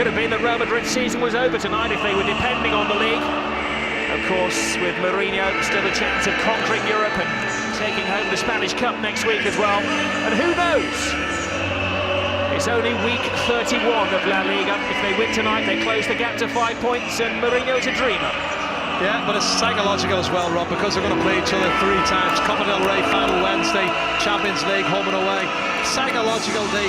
could have been that Real Madrid's season was over tonight if they were depending on the league. Of course, with Mourinho, still a chance of conquering Europe and taking home the Spanish Cup next week as well. And who knows? It's only week 31 of La Liga. If they win tonight, they close the gap to 5 points, and Mourinho's a dreamer. Yeah, but it's psychological as well, Rob, because they're going to play each other 3 times. Copa del Rey final Wednesday, Champions League home and away. Psychological, they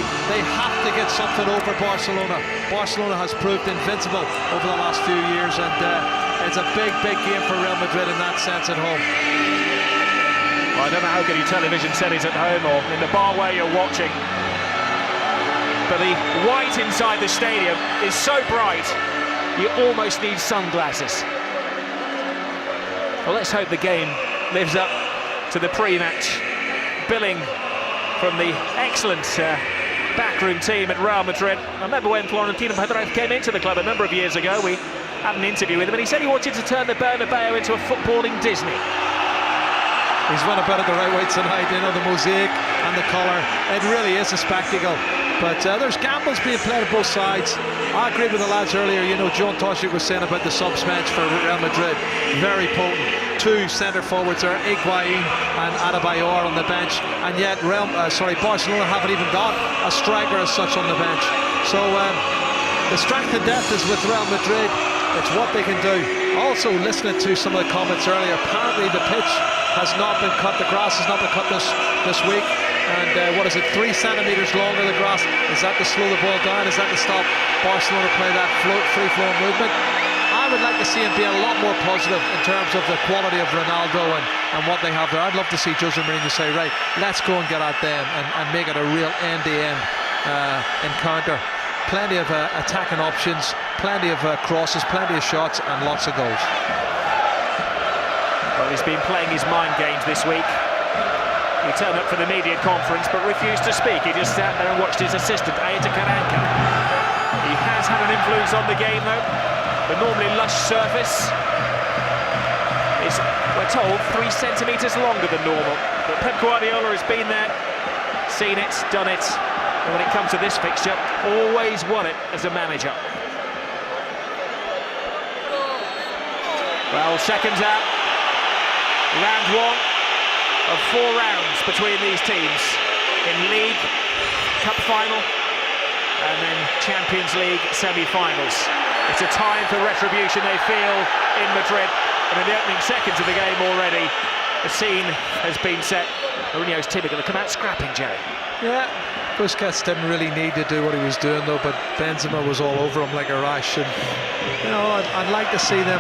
have to get something over Barcelona. Barcelona has proved invincible over the last few years, and it's a big game for Real Madrid in that sense at home. Well, I don't know how good your television set is at home or in the bar where you're watching, but the white inside the stadium is so bright you almost need sunglasses. Well, let's hope the game lives up to the pre-match billing from the excellent backroom team at Real Madrid. I remember when Florentino Pedro came into the club a number of years ago, we had an interview with him, and he said he wanted to turn the Bernabéu into a footballing Disney. He's went about it the right way tonight, you know, the mosaic and the colour. It really is a spectacle. But there's gambles being played on both sides. I agreed with the lads earlier, you know, John Toshik was saying about the subs bench for Real Madrid. Very potent. 2 centre forwards there, Higuain and Adebayor on the bench. And yet Barcelona haven't even got a striker as such on the bench. So the strength and depth is with Real Madrid. It's what they can do. Also, listening to some of the comments earlier, apparently the pitch has not been cut, the grass has not been cut this week. And what is it, 3 centimetres longer the grass? Is that to slow the ball down? Is that to stop Barcelona play that free-flowing movement? I would like to see him be a lot more positive in terms of the quality of Ronaldo and what they have there. I'd love to see Jose Mourinho say, right, let's go and get at them and make it a real end-to-end encounter. Plenty of attacking options, plenty of crosses, plenty of shots, and lots of goals. Well, he's been playing his mind games this week. He turned up for the media conference but refused to speak. He just sat there and watched his assistant, Ayeta Karanka. He has had an influence on the game, though. The normally lush surface is, we're told, 3 centimetres longer than normal. But Pep Guardiola has been there, seen it, done it, and when it comes to this fixture, always won it as a manager. Well, seconds out, round 1 of 4 rounds between these teams in League, Cup final, and then Champions League semi-finals. It's a time for retribution, they feel, in Madrid. And in the opening seconds of the game already, the scene has been set. Mourinho's team are going to come out scrapping, Jerry. Yeah, Busquets didn't really need to do what he was doing, though, but Benzema was all over him like a rash. And, you know, I'd like to see them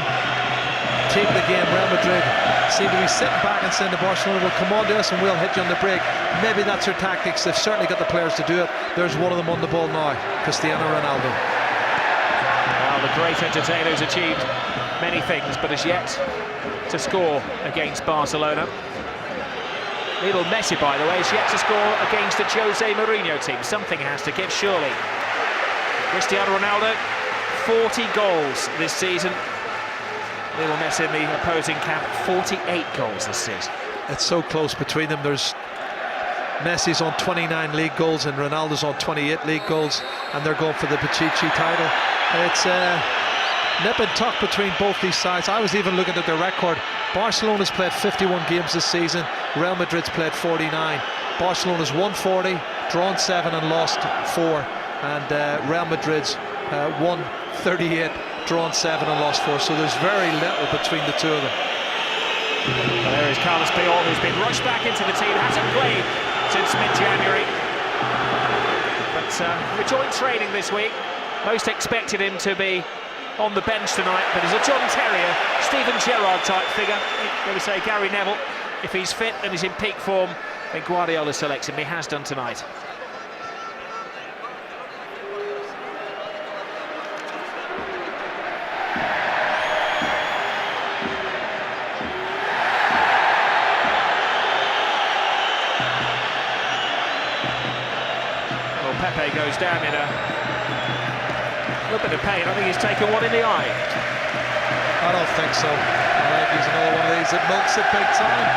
take the game. Real Madrid seem to be sitting back and saying to Barcelona, well, come on to us and we'll hit you on the break. Maybe that's their tactics. They've certainly got the players to do it. There's one of them on the ball now, Cristiano Ronaldo. Well, the great entertainer has achieved many things, but has yet to score against Barcelona. L.Messi, by the way, has yet to score against the Jose Mourinho team. Something has to give, surely. Cristiano Ronaldo, 40 goals this season. L.Messi in the opposing camp, 48 goals this season. It's so close between them. There's Messi's on 29 league goals and Ronaldo's on 28 league goals, and they're going for the Pichichi title. It's nip and tuck between both these sides. I was even looking at their record. Barcelona's played 51 games this season. Real Madrid's played 49. Barcelona's won 40, drawn 7 and lost 4. And Real Madrid's won 38, drawn 7 and lost 4. So there's very little between the two of them. Well, there is Carlos Puyol, who's been rushed back into the team. Hasn't played since mid-January. But rejoined training this week. Most expected him to be on the bench tonight, but he's a John Terrier, Steven Gerrard type figure. Let me say Gary Neville, if he's fit and he's in peak form, then Guardiola selects him. He has done tonight. Well, Pepe goes down in a little bit of pain. I think he's taken one in the eye. I don't think so. I think he's another one of these that milks it big time.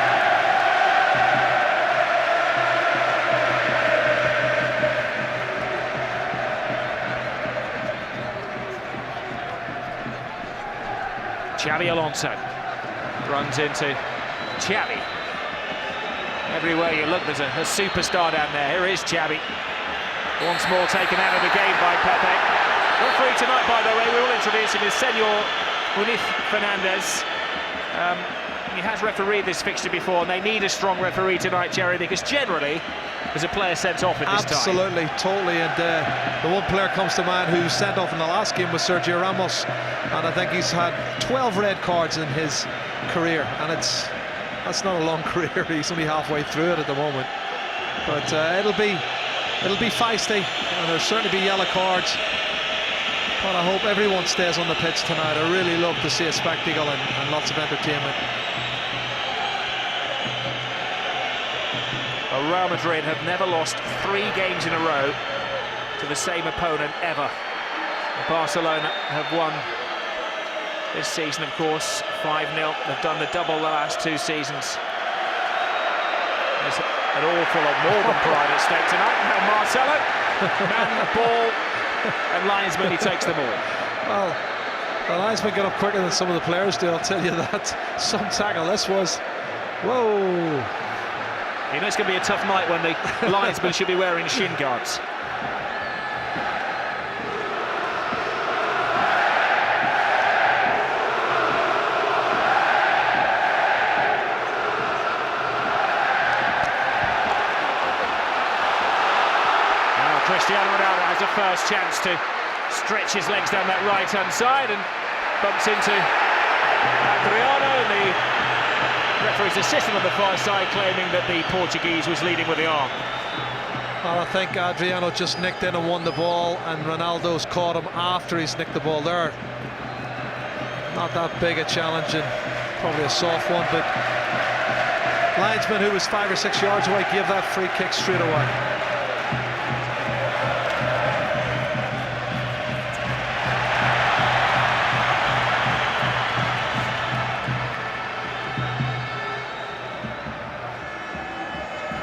Xavi Alonso runs into Xavi. Everywhere you look, there's a superstar down there. Here is Xavi. Once more taken out of the game by Pepe. Referee tonight, by the way, we will introduce him, is Senor Unif Fernandez. He has refereed this fixture before, and they need a strong referee tonight, Jerry, because generally there's a player sent off at this time. Absolutely, totally, and the one player comes to mind who was sent off in the last game was Sergio Ramos, and I think he's had 12 red cards in his career, and that's not a long career. He's only halfway through it at the moment, but it'll be feisty, and there'll certainly be yellow cards. But I hope everyone stays on the pitch tonight. I really love to see a spectacle and lots of entertainment. Well, Real Madrid have never lost 3 games in a row to the same opponent ever. Barcelona have won this season, of course, 5-0. They've done the double the last 2 seasons. There's an awful lot more than pride at stake tonight. And Marcelo, man, ball, and linesman, he takes them all. Well, the linesman get up quicker than some of the players do, I'll tell you that. Some tackle, this was, whoa. You know it's going to be a tough night when the linesman should be wearing shin guards. Cristiano Ronaldo has a first chance to stretch his legs down that right-hand side and bumps into Adriano, and the referee's assistant on the far side claiming that the Portuguese was leading with the arm. Well, I think Adriano just nicked in and won the ball, and Ronaldo's caught him after he's nicked the ball there. Not that big a challenge, and probably a soft one, but linesman, who was 5 or 6 yards away, gave that free kick straight away.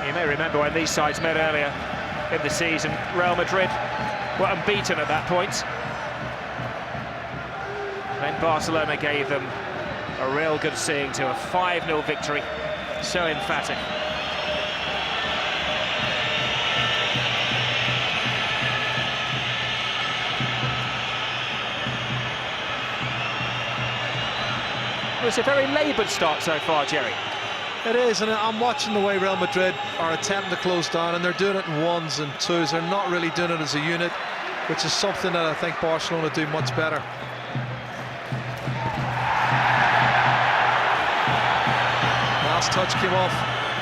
You may remember when these sides met earlier in the season, Real Madrid were unbeaten at that point. Then Barcelona gave them a real good seeing to a 5-0 victory, so emphatic. It was a very laboured start so far, Jerry. It is, and I'm watching the way Real Madrid are attempting to close down, and they're doing it in ones and twos. They're not really doing it as a unit, which is something that I think Barcelona do much better. Last touch came off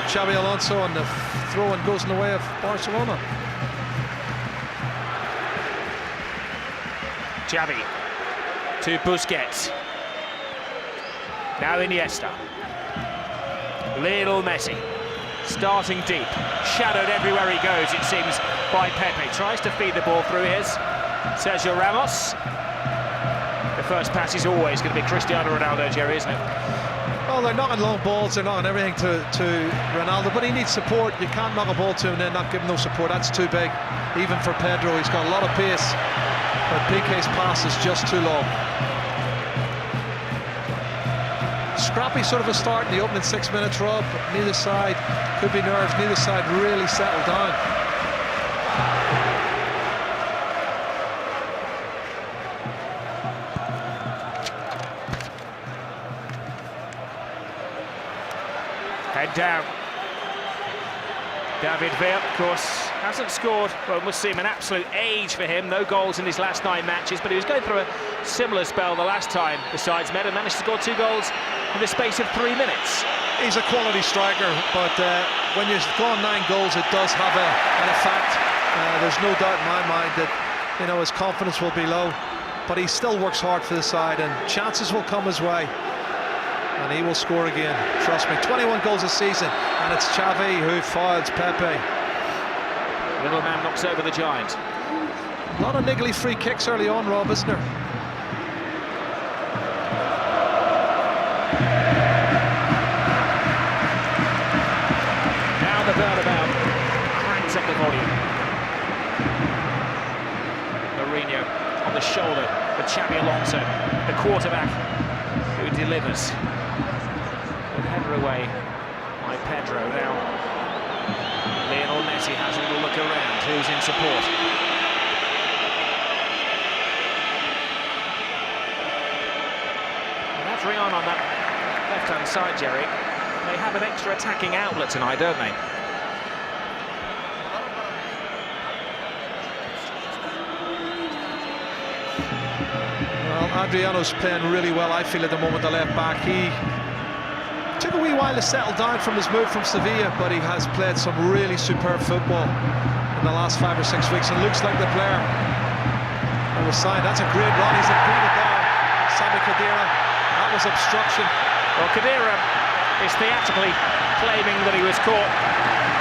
Xavi Alonso, and the throw-in goes in the way of Barcelona. Xavi to Busquets. Now Iniesta. L.Messi, starting deep, shadowed everywhere he goes, it seems, by Pepe. Tries to feed the ball through his Sergio Ramos. The first pass is always going to be Cristiano Ronaldo, Jerry, isn't it? Well, they're knocking long balls, they're knocking everything to Ronaldo, but he needs support. You can't knock a ball to him and then not give him no support. That's too big, even for Pedro. He's got a lot of pace, but Pique's pass is just too long. Scrappy sort of a start in the opening 6 minutes, Rob. Neither side, could be nerves, neither side really settled down. Head down. David Villa, of course, hasn't scored. Well, it must seem an absolute age for him. No goals in his last 9 matches, but he was going through a similar spell the last time the sides met and managed to score 2 goals in the space of 3 minutes. He's a quality striker, but when you're scoring 9 goals, it does have an effect. There's no doubt in my mind that, you know, his confidence will be low, but he still works hard for the side, and chances will come his way. And he will score again, trust me. 21 goals a season, and it's Xavi who fouls Pepe. Little man knocks over the giant. A lot of niggly free kicks early on, Rob, isn't there? Now the Bernabéu cranks up the volume. Mourinho on the shoulder for Xavi Alonso, the quarterback, who delivers. The header away by Pedro. Now L.Messi has a little look around. Who's in support? Adriano on that left-hand side, Jerry. They have an extra attacking outlet tonight, don't they? Well, Adriano's playing really well, I feel, at the moment, the left back. He took a wee while to settle down from his move from Sevilla, but he has played some really superb football in the last 5 or 6 weeks, and looks like the player that was signed. That's a great run. He's a great bar. Sami Khedira. That was obstruction. Well, Khedira is theatrically claiming that he was caught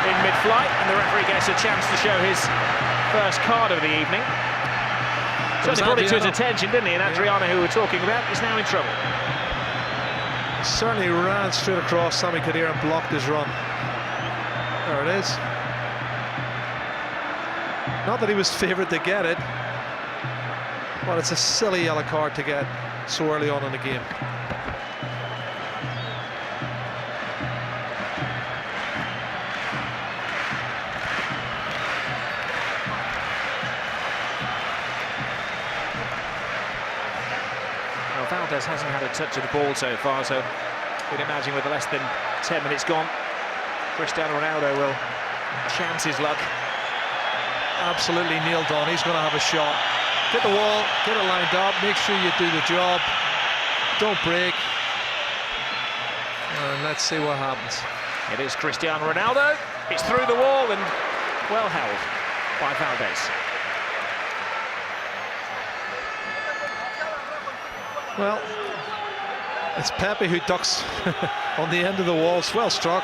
in mid-flight, and the referee gets a chance to show his first card of the evening. Certainly brought it to his attention, didn't he? And Adriano, who we're talking about, is now in trouble. He certainly ran straight across Sami Khedira and blocked his run. There it is. Not that he was favoured to get it, but it's a silly yellow card to get so early on in the game. Valdes hasn't had a touch of the ball so far, so you'd imagine with less than 10 minutes gone, Cristiano Ronaldo will chance his luck. Absolutely nailed on. He's going to have a shot. Get the wall, get it lined up, make sure you do the job, don't break, and let's see what happens. It is Cristiano Ronaldo. It's through the wall and well held by Valdes. Well, it's Pepe who ducks on the end of the wall. Well struck,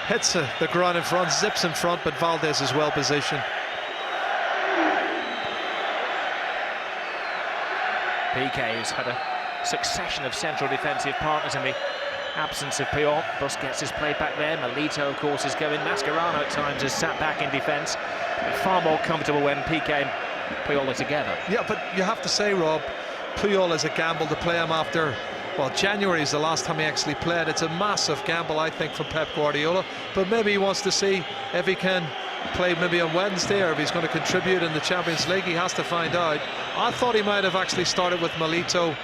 hits the ground in front, zips in front, but Valdes is well positioned. Pique, who's had a succession of central defensive partners in the absence of Puyol. Busquets has played back there. Milito, of course, is going. Mascherano at times has sat back in defence. Far more comfortable when Pique and Puyol are together. Yeah, but you have to say, Rob, Puyol is a gamble to play him after, well, January is the last time he actually played. It's a massive gamble, I think, for Pep Guardiola, but maybe he wants to see if he can play maybe on Wednesday, or if he's going to contribute in the Champions League. He has to find out. I thought he might have actually started with Milito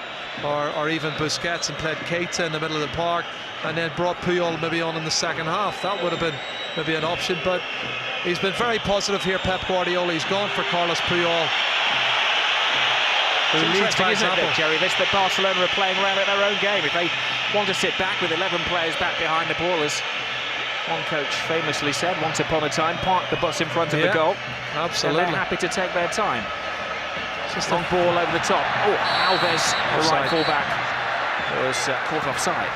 or even Busquets and played Keita in the middle of the park, and then brought Puyol maybe on in the second half. That would have been maybe an option, but he's been very positive here, Pep Guardiola. He's gone for Carlos Puyol. It's interesting, isn't it, Jerry, this that Barcelona are playing around at their own game. If they want to sit back with 11 players back behind the ball, as one coach famously said once upon a time, park the bus in front of the goal. Absolutely. And they're happy to take their time. Just long ball over the top. Oh, Alves, the right full-back, was caught offside.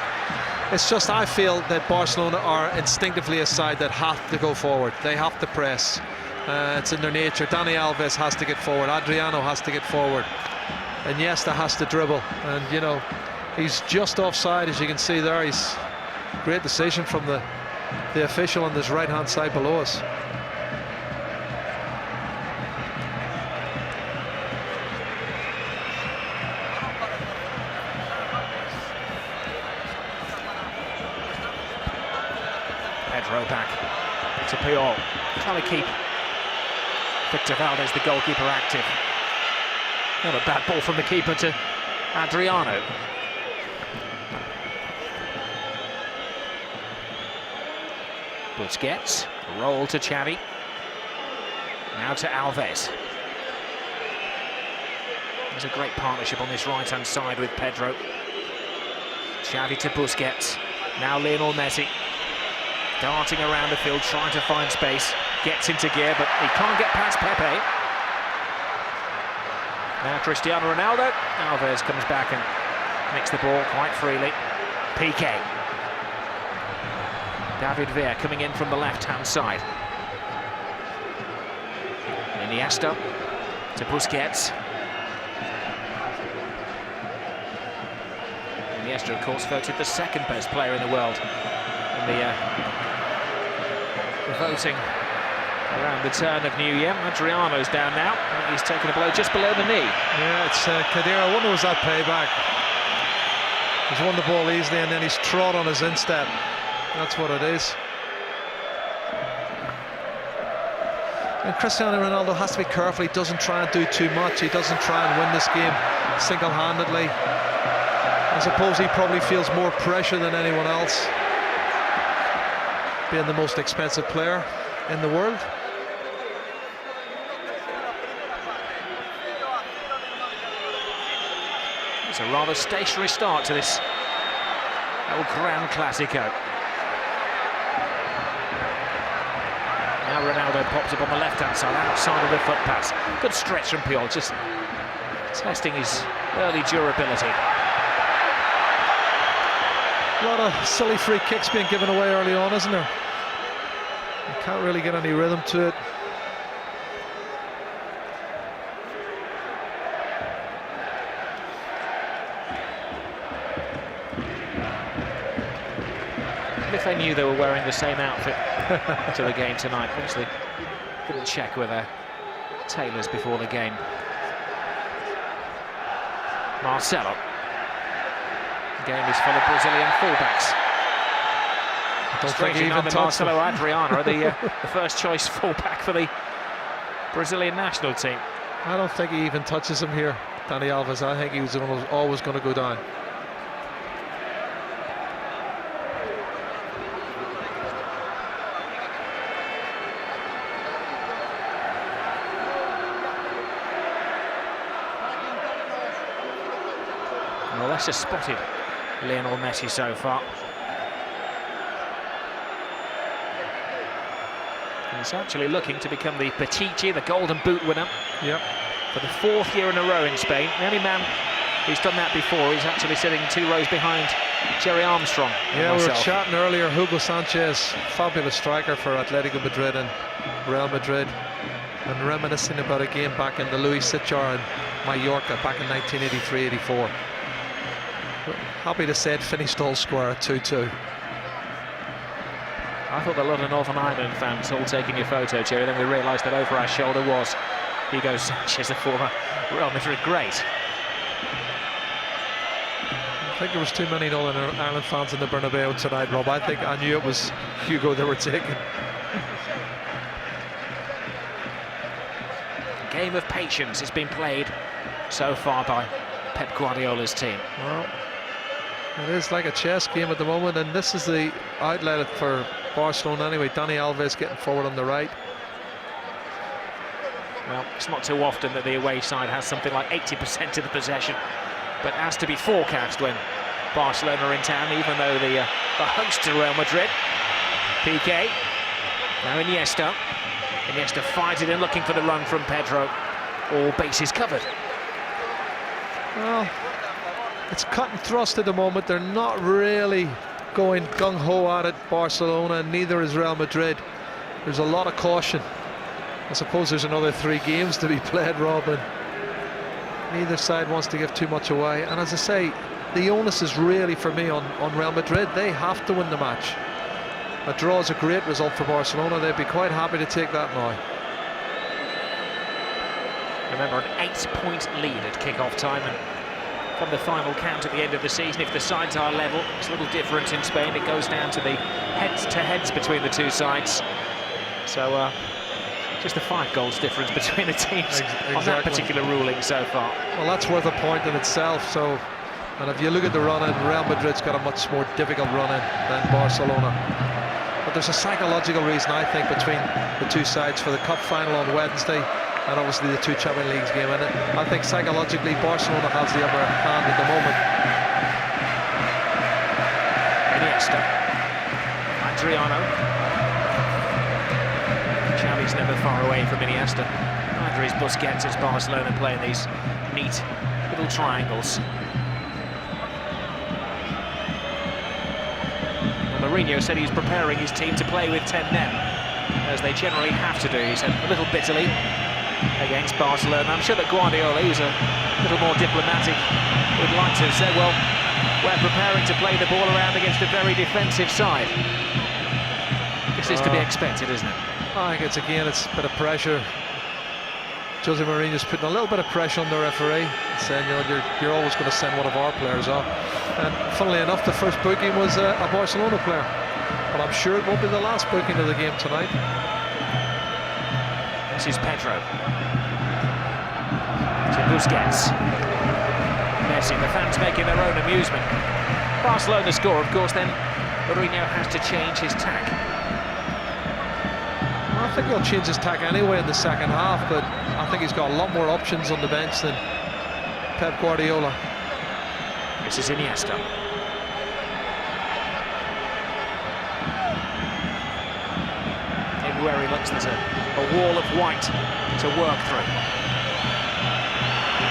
It's just, I feel that Barcelona are instinctively a side that have to go forward. They have to press. It's in their nature. Dani Alves has to get forward. Adriano has to get forward. Iniesta has to dribble, and you know, he's just offside, as you can see there. He's great decision from the official on this right hand side below us. Pedro back to Puyol, trying to keep Victor Valdes, the goalkeeper, active. Not a bad ball from the keeper to Adriano. Busquets, roll to Xavi. Now to Alves. There's a great partnership on this right-hand side with Pedro. Xavi to Busquets. Now L.Messi. Darting around the field, trying to find space. Gets into gear, but he can't get past Pepe. Now Cristiano Ronaldo. Alves comes back and nicks the ball quite freely. Pique. David Villa coming in from the left-hand side. Iniesta to Busquets. Iniesta, of course, voted the second best player in the world in the voting around the turn of New Year. Adriano's down now. He's taken a blow just below the knee. Yeah, it's Khedira. I wonder, was that payback? He's won the ball easily and then he's trod on his instep. That's what it is. And Cristiano Ronaldo has to be careful. He doesn't try and do too much. He doesn't try and win this game single-handedly. I suppose he probably feels more pressure than anyone else, being the most expensive player in the world. It's a rather stationary start to this El Gran Clásico. Now Ronaldo pops up on the left-hand side, outside of the foot pass. Good stretch from Puyol, just testing his early durability. A lot of silly free kicks being given away early on, isn't there? You can't really get any rhythm to it. If they knew they were wearing the same outfit to the game tonight, obviously couldn't check with their tailors before the game. Marcelo. The game is full of Brazilian fullbacks. Strangely enough, Marcelo Adriano are the first choice fullback for the Brazilian national team. I don't think he even touches him here, Dani Alves. I think he was always going to go down. Well, that's just spotted L.Messi so far. He's actually looking to become the Pichichi, the Golden Boot winner. Yep. For the 4th year in a row in Spain. The only man who's done that before, he's actually sitting 2 rows behind Jerry Armstrong. Yeah, we were chatting earlier. Hugo Sanchez, fabulous striker for Atletico Madrid and Real Madrid, and reminiscing about a game back in the Luis Sitjar in Mallorca back in 1983-84. Happy to say it finished all square at 2-2. I thought a lot of Northern Ireland fans all taking your photo, Jerry. Then we realised that over our shoulder was Hugo Sanchez, a former Real Madrid great. I think there was too many Northern Ireland fans in the Bernabéu tonight, Rob. I knew it was Hugo they were taking. Game of patience has been played so far by Pep Guardiola's team. Well, it is like a chess game at the moment, and this is the outlet for Barcelona anyway. Dani Alves getting forward on the right. Well, it's not too often that the away side has something like 80% of the possession, but has to be forecast when Barcelona are in town, even though the hosts are Real Madrid. Pique, now Iniesta. Iniesta finds it in, looking for the run from Pedro. All bases covered. Well, it's cut and thrust at the moment. They're not really going gung-ho at it, Barcelona, and neither is Real Madrid. There's a lot of caution. I suppose there's another 3 games to be played, Robin. Neither side wants to give too much away. And as I say, the onus is really, for me, on Real Madrid. They have to win the match. A draw is a great result for Barcelona. They'd be quite happy to take that now. Remember, an 8-point lead at kick-off time, and from the final count at the end of the season, if the sides are level, it's a little different in Spain. It goes down to the heads-to-heads between the 2 sides. So just a 5 goals difference between the teams on that particular ruling so far. Well, that's worth a point in itself. So, and if you look at the run-in, Real Madrid's got a much more difficult run-in than Barcelona. But there's a psychological reason, I think, between the 2 sides for the cup final on Wednesday and obviously the 2 Champions Leagues game in it. I think psychologically Barcelona has the upper hand at the moment. Iniesta, Adriano. Xavi's never far away from Iniesta. Neither is Busquets as Barcelona playing these neat little triangles. And Mourinho said he's preparing his team to play with 10 men, as they generally have to do. He said a little bitterly against Barcelona. I'm sure that Guardiola, who's a little more diplomatic, would like to say, well, we're preparing to play the ball around against a very defensive side. This is to be expected, isn't it? I think it's a bit of pressure. Jose Mourinho's putting a little bit of pressure on the referee, saying, you know, you're always going to send one of our players off. And funnily enough, the first booking was a Barcelona player, but I'm sure it won't be the last booking of the game tonight. This is Pedro to Busquets. Messi, the fans making their own amusement. Barcelona score, of course, then Mourinho has to change his tack. I think he'll change his tack anyway in the second half, but I think he's got a lot more options on the bench than Pep Guardiola. This is Iniesta. Everywhere he looks, there's a wall of white to work through.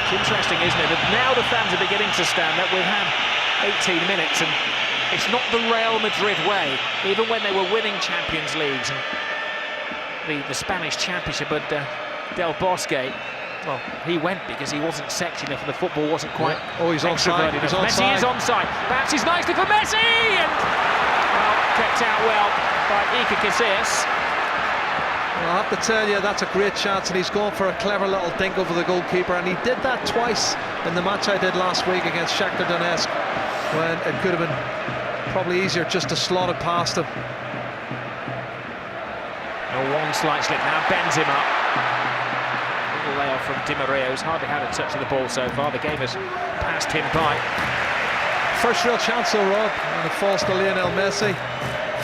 It's interesting, isn't it, that now the fans are beginning to stand up. We've had 18 minutes, and it's not the Real Madrid way, even when they were winning Champions Leagues and the Spanish Championship. But Del Bosque, well, he went because he wasn't sexy enough and the football wasn't quite he's onside. Messi is onside. Bounces nicely for Messi, and kept out well by Casillas. Well, I have to tell you, that's a great chance, and he's going for a clever little dink over the goalkeeper, and he did that twice in the match I did last week against Shakhtar Donetsk, when it could have been probably easier just to slot it past him. One slight slip now, Benzema. Little layoff from Di Maria, who's hardly had a touch of the ball so far. The game has passed him by. First real chance though, Rob, and it falls to L.Messi.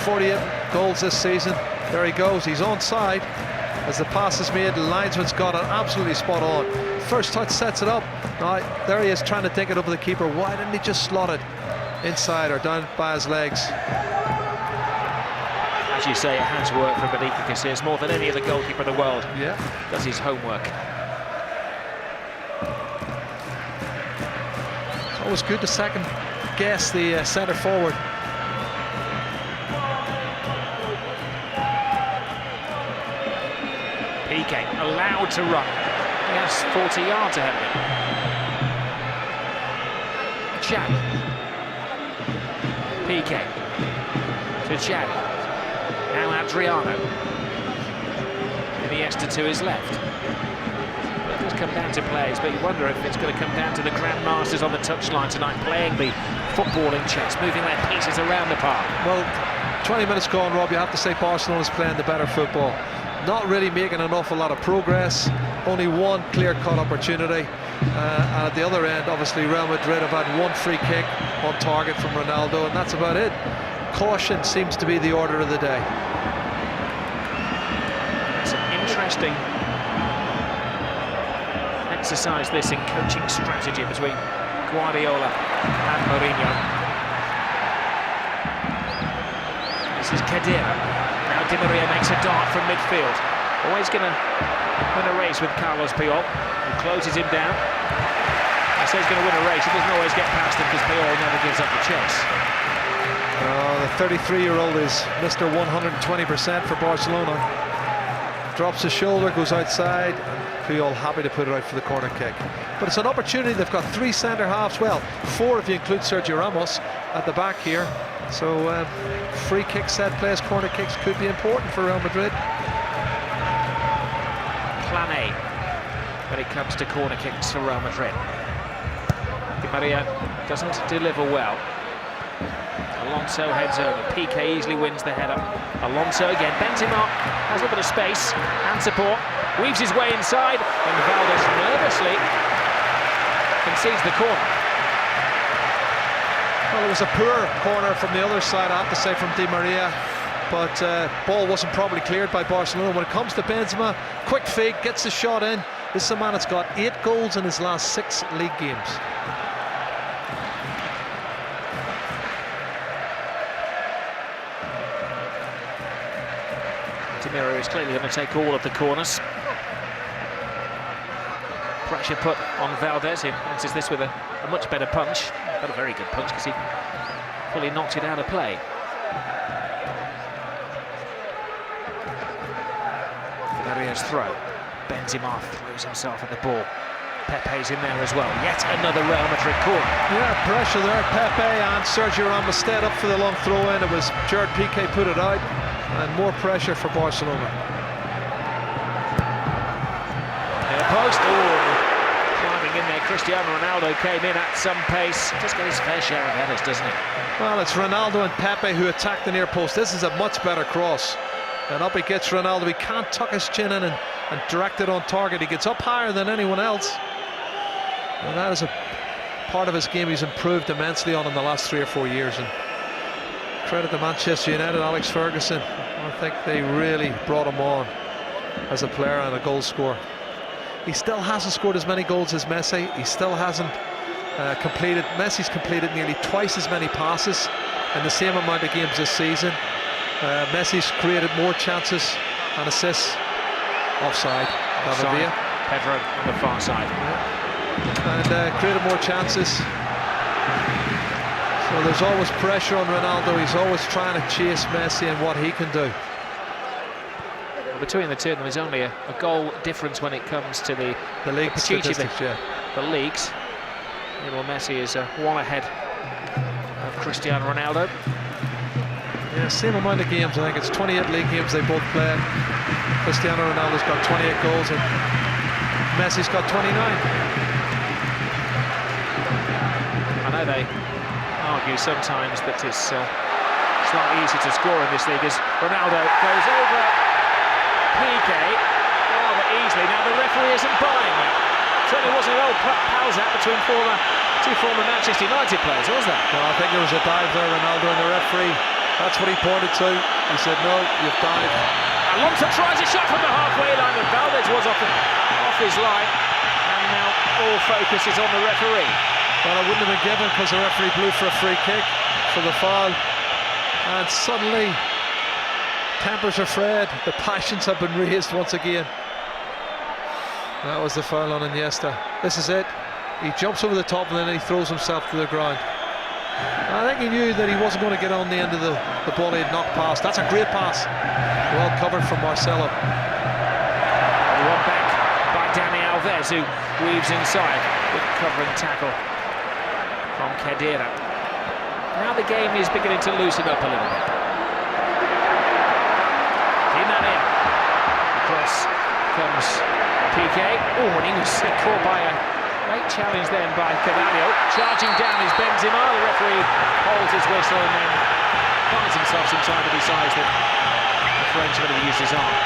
48 goals this season. There he goes, he's onside as the pass is made. The linesman's got it absolutely spot on. First touch sets it up. Now, there he is trying to dink it over the keeper. Why didn't he just slot it inside or down by his legs? As you say, it has worked for Casillas more than any other goalkeeper in the world. Yeah. Does his homework. It's always good to second guess the centre forward. Pique allowed to run. He has 40 yards ahead of him. Xavi. Pique to Xavi. Now Adriano. Iniesta to his left. It does come down to plays, but you wonder if it's going to come down to the grandmasters on the touchline tonight, playing the footballing chess, moving their pieces around the park. Well, 20 minutes gone, Rob, you have to say Barcelona's playing the better football. Not really making an awful lot of progress. Only one clear-cut opportunity. And at the other end, obviously, Real Madrid have had one free kick on target from Ronaldo, and that's about it. Caution seems to be the order of the day. It's an interesting exercise, this, in coaching strategy between Guardiola and Mourinho. This is Khedira. Now Di Maria makes a dart from midfield. Always going to win a race with Carlos Puyol, who closes him down. I say he's going to win a race, he doesn't always get past him because Puyol never gives up the chase. The 33-year-old is Mr. 120% for Barcelona. Drops his shoulder, goes outside, and Puyol happy to put it out for the corner kick. But it's an opportunity. They've got three centre-halves, well, four if you include Sergio Ramos at the back here. So free kick, set plays, corner kicks could be important for Real Madrid. Plan A when it comes to corner kicks for Real Madrid. Di Maria doesn't deliver well. Alonso heads over. Pique easily wins the header. Alonso again. Benzema has a little bit of space and support. Weaves his way inside, and Valdes nervously concedes the corner. Well, it was a poor corner from the other side, I have to say, from Di Maria. But ball wasn't properly cleared by Barcelona. When it comes to Benzema, quick fake, gets the shot in. This is a man that's got 8 goals in his last 6 league games. Di Maria is clearly going to take all of the corners. Pressure put on Valdes. He answers this with a much better punch. Got a very good punch because he fully knocked it out of play. Di Maria's throw. Benzema throws himself at the ball. Pepe's in there as well. Yet another Real Madrid corner. Yeah, pressure there. Pepe and Sergio Ramos stayed up for the long throw-in. It was Gerard Pique put it out, and more pressure for Barcelona. Cristiano Ronaldo came in at some pace. Just get his fair share of headers, doesn't he? Well, it's Ronaldo and Pepe who attack the near post. This is a much better cross. And up he gets Ronaldo. He can't tuck his chin in and direct it on target. He gets up higher than anyone else. And that is a part of his game he's improved immensely on in the last 3 or 4 years. And credit to Manchester United, Alex Ferguson. I think they really brought him on as a player and a goal scorer. He still hasn't scored as many goals as Messi. He still hasn't Messi's completed nearly twice as many passes in the same amount of games this season. Messi's created more chances and assists. Offside. Pedro on the far side. Yeah. And created more chances. So there's always pressure on Ronaldo. He's always trying to chase Messi and what he can do. Well, between the two of them, there's only a goal difference when it comes to the league statistics, the leagues. Little Messi is one ahead of Cristiano Ronaldo. Yeah, same amount of games. I think it's 28 league games they both played. Cristiano Ronaldo's got 28 goals and Messi's got 29. I know they argue sometimes that it's slightly easier to score in this league as Ronaldo goes over Pique rather easily. Now the referee isn't buying that. Certainly wasn't an old pals out between two former Manchester United players, was there? No, I think there was a dive there, Ronaldo, and the referee, that's what he pointed to. He said, no, you've dived. Alonso tries a shot from the halfway line, but Valdes was off his line, and now all focus is on the referee. Well, it wouldn't have been given because the referee blew for a free kick for the foul, and suddenly tempers are frayed. The passions have been raised once again. That was the foul on Iniesta. This is it. He jumps over the top and then he throws himself to the ground. I think he knew that he wasn't going to get on the end of the ball he had knocked past. That's a great pass. Well covered from Marcelo. One back by Alves, who weaves inside. Good covering tackle from Khedira. Now the game is beginning to loosen up a little bit. Across comes Pique. Oh, and he was caught by a great challenge then by Carvalho. Charging down is Benzema. The referee holds his whistle and then finds himself some time to decide that the Frenchman had used his arm.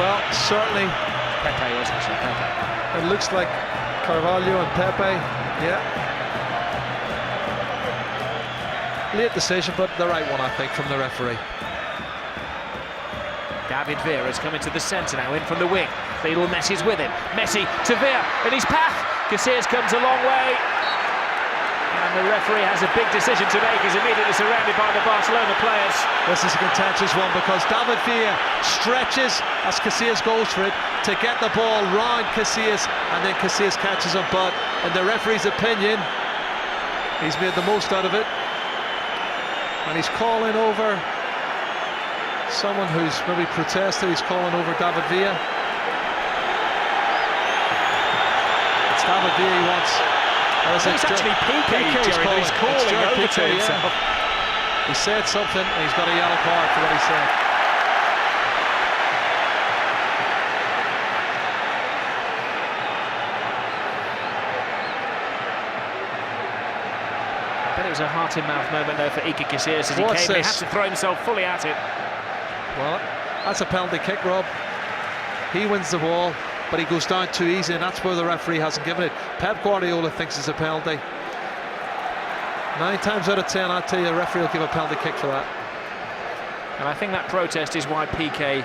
Well, certainly Pepe, wasn't it? Pepe. It looks like Carvalho and Pepe. Yeah. Late decision, but the right one, I think, from the referee. David Vera's coming to the centre now, in from the wing. Little Messi's with him. Messi to Vera in his path. Casillas comes a long way. And the referee has a big decision to make. He's immediately surrounded by the Barcelona players. This is a contentious one because David Villa stretches as Casillas goes for it to get the ball round Casillas, and then Casillas catches him. But in the referee's opinion, he's made the most out of it. And he's calling over someone who's maybe protested. He's calling over David Villa. It's David Villa he wants. It's actually Pique who's calling over to himself. Yeah. He said something and he's got a yellow card for what he said. I bet it was a heart-in-mouth moment though for Iker Casillas as he came in. He had to throw himself fully at it. Well, that's a penalty kick, Rob. He wins the ball, but he goes down too easy, and that's where the referee hasn't given it. Pep Guardiola thinks it's a penalty. 9 times out of 10, I tell you, the referee will give a penalty kick for that. And I think that protest is why Pique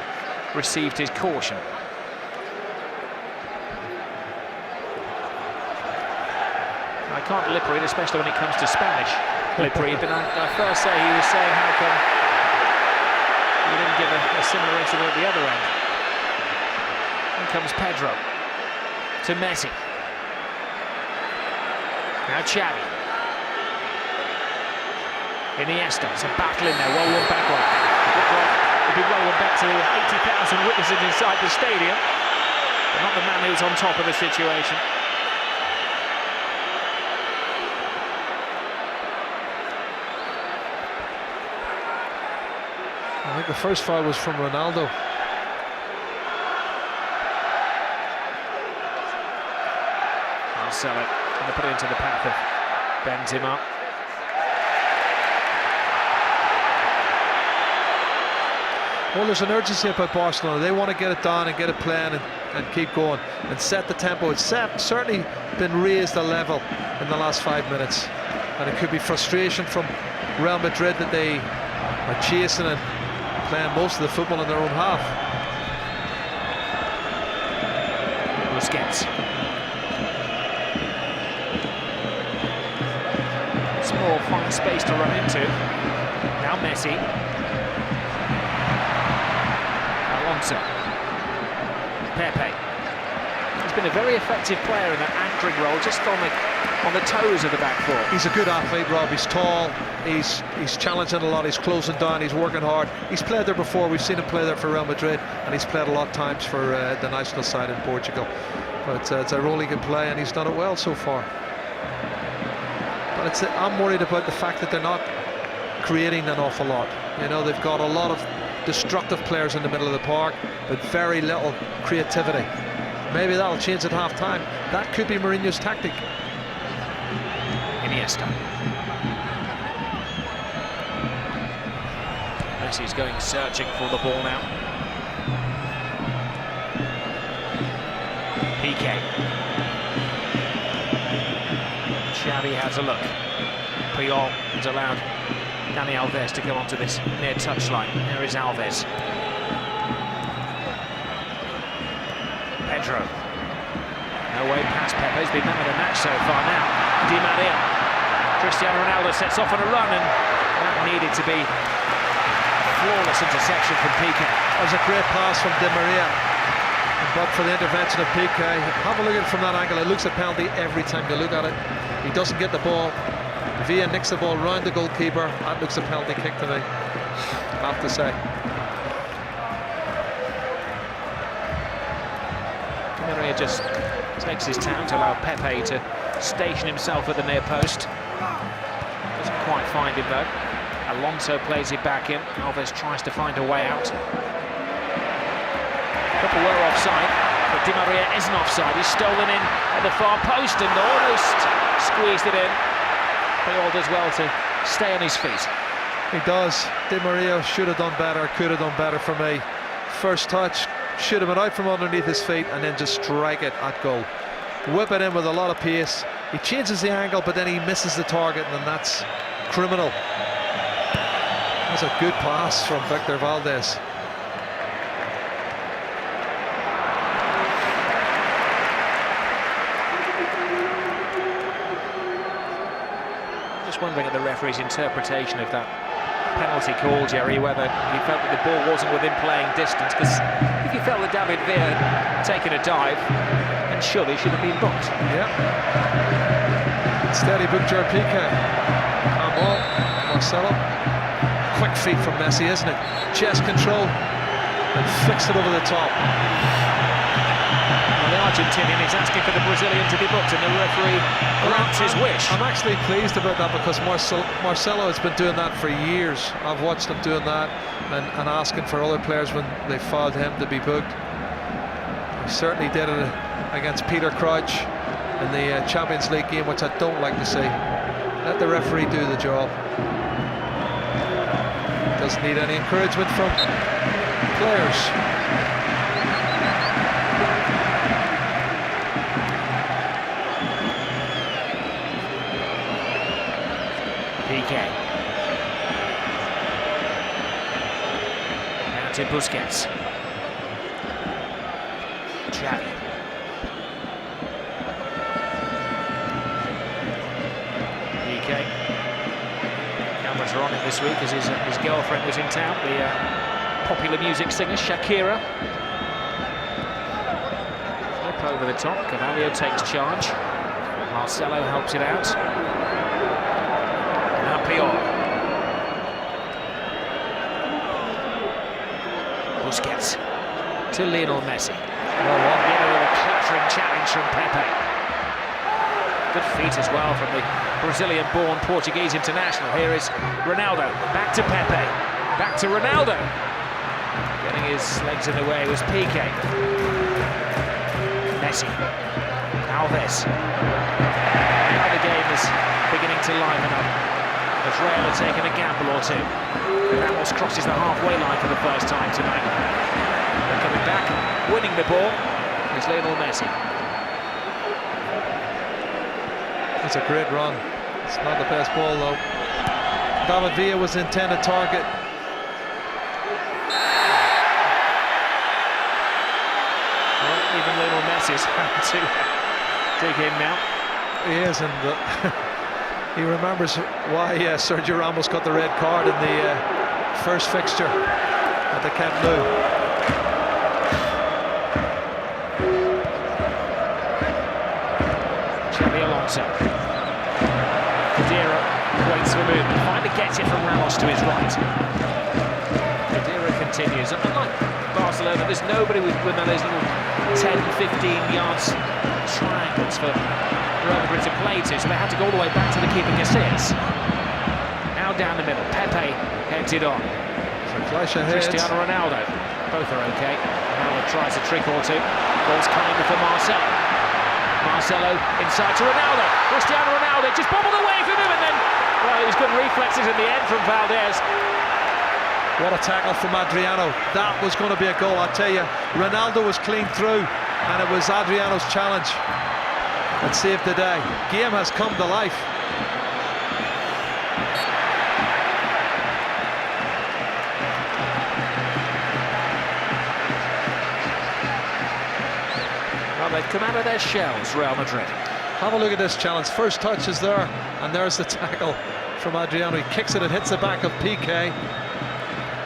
received his caution. I can't lip read, especially when it comes to Spanish lip read, but I first say he was saying how come he didn't give a similar incident at the other end. In comes Pedro to Messi. Now Xavi. Iniesta, it's a battle in there, well won back one. It'll be well won back to 80,000 witnesses inside the stadium, but not the man who's on top of the situation. I think the first foul was from Ronaldo. Marcelo going to put it into the path of Benzema. Well, there's an urgency about Barcelona. They want to get it done and get it playing and keep going and set the tempo. It's certainly been raised a level in the last 5 minutes, and it could be frustration from Real Madrid that they are chasing and playing most of the football in their own half. Busquets. Small, fine space to run into. Now Messi. Alonso. Pepe. He's been a very effective player in that anchoring role, just on the toes of the back four. He's a good athlete, Rob. He's tall. He's challenging a lot. He's closing down. He's working hard. He's played there before. We've seen him play there for Real Madrid, and he's played a lot of times for the national side in Portugal. But it's a role he can play, and he's done it well so far. But I'm worried about the fact that they're not creating an awful lot. You know, they've got a lot of destructive players in the middle of the park, but very little creativity. Maybe that'll change at half-time. That could be Mourinho's tactic. Iniesta. Messi's going searching for the ball now. Pique. Xavi has a look. Puyol has allowed Alves to go onto this near touchline. There is Alves. Pedro. No way past Pepe. He's been man of the match so far now. Di Maria. Cristiano Ronaldo sets off on a run, and that needed to be a flawless interception from Pique. That was a great pass from Di Maria. But for the intervention of Pique, have a look at it from that angle. It looks a penalty every time you look at it. He doesn't get the ball. Villa nicks the ball round the goalkeeper. That looks a penalty kick to me, I have to say. Maria just takes his time to allow Pepe to station himself at the near post. Doesn't quite find him though. Alonso plays it back in. Alves tries to find a way out. A couple were offside, but Di Maria isn't offside. He's stolen in at the far post and almost squeezed it in. Puyol does well to stay on his feet. He does. Di Maria should have done better, could have done better for me. First touch, should have been out from underneath his feet and then just strike it at goal. Whip it in with a lot of pace. He changes the angle, but then he misses the target, and that's criminal. That's a good pass from Victor Valdes. Just wondering at the referee's interpretation of that penalty call, Jerry, whether he felt that the ball wasn't within playing distance, because if he felt that David Villa had taken a dive, then surely should have been booked. Yeah. Instead he booked Pique. Arbol, Marcelo. Quick feet from Messi, isn't it? Chest control and flicks it over the top. The Argentinian is asking for the Brazilian to be booked, and the referee grants his wish. I'm actually pleased about that, because Marcelo has been doing that for years. I've watched him doing that and asking for other players when they fouled him to be booked. He certainly did it against Peter Crouch in the Champions League game, which I don't like to see. Let the referee do the job. Doesn't need any encouragement from players. Pique. Now to Busquets. Xavi. Pique. Cameras are on him this week as his girlfriend was in town, the popular music singer Shakira. Flip over the top. Carvalho takes charge. Marcelo helps it out. Puyol. Busquets to L.Messi. Well, a clutching challenge from Pepe. Good feet as well from the Brazilian-born Portuguese international. Here is Ronaldo. Back to Pepe. Back to Ronaldo. Getting his legs in the way was Pique. Messi. Alves. Alves. Now the game is beginning to liven up, as Real are taking a gamble or two. Ramos crosses the halfway line for the first time tonight. And coming back, winning the ball, is L.Messi. It's a great run. It's not the best ball though. David Villa was the intended target. Well, even L.Messi is having to dig in now. He is, and he remembers why Sergio Ramos got the red card in the first fixture at the Camp Nou. Xavi Alonso. Khedira waits for movement, finally gets it from Ramos to his right. Khedira continues. Unlike Barcelona, there's nobody with those little 10, 15 yards triangles for Real Madrid to play to, so they had to go all the way back to the keeper Casillas. Now down the middle, Pepe heads it on. Cristiano Ronaldo, both are okay. Ronaldo tries a trick or two. Ball's coming for Marcelo. Marcelo inside to Ronaldo. Cristiano Ronaldo just bobbled away from him, and then, well, it was good reflexes in the end from Valdes. What a tackle from Adriano. That was going to be a goal, I tell you. Ronaldo was clean through, and it was Adriano's challenge that saved the day. Game has come to life. Well, they've come out of their shells, Real Madrid. Have a look at this challenge. First touch is there, and there's the tackle from Adriano. He kicks it, it hits the back of Pique,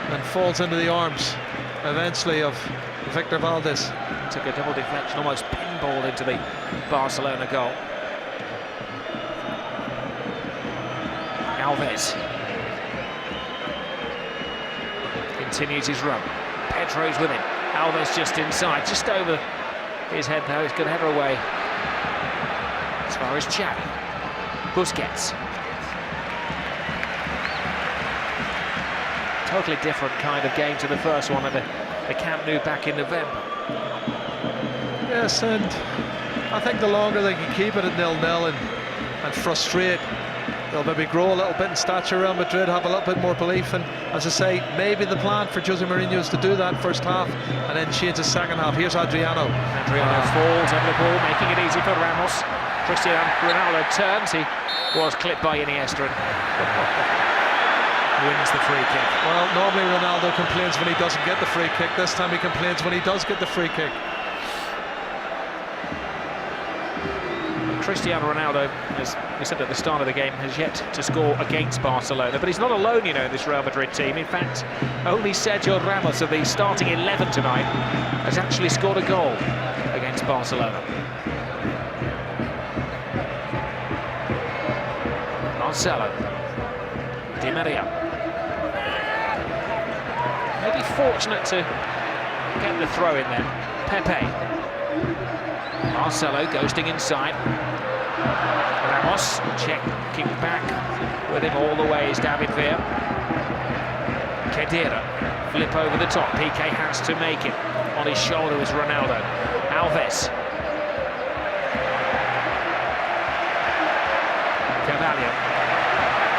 and falls into the arms, eventually, of Victor Valdes. Took a double deflection, almost pinballed into the Barcelona goal. Alves continues his run. Pedro's with him. Alves just inside, just over his head now. He's going to header away as far as Xavi. Busquets. Totally different kind of game to the first one at the Camp Nou back in November. Yes, and I think the longer they can keep it at 0-0 and frustrate, they'll maybe grow a little bit in stature. Real Madrid have a little bit more belief, and as I say, maybe the plan for Jose Mourinho is to do that first half and then change the second half. Here's Adriano. Adriano falls over the ball, making it easy for Ramos. Cristiano Ronaldo turns, he was clipped by Iniesta and wins the free kick. Well, normally Ronaldo complains when he doesn't get the free kick. This time he complains when he does get the free kick. Cristiano Ronaldo, as we said at the start of the game, has yet to score against Barcelona, but he's not alone, you know, in this Real Madrid team. In fact, only Sergio Ramos of the starting 11 tonight has actually scored a goal against Barcelona. Marcelo. Di Maria. Maybe fortunate to get the throw in then. Pepe. Marcelo ghosting inside. Ramos checking back with him all the way is David Villa. Khedira, flip over the top. Pique has to make it. On his shoulder is Ronaldo. Alves. Carvalho.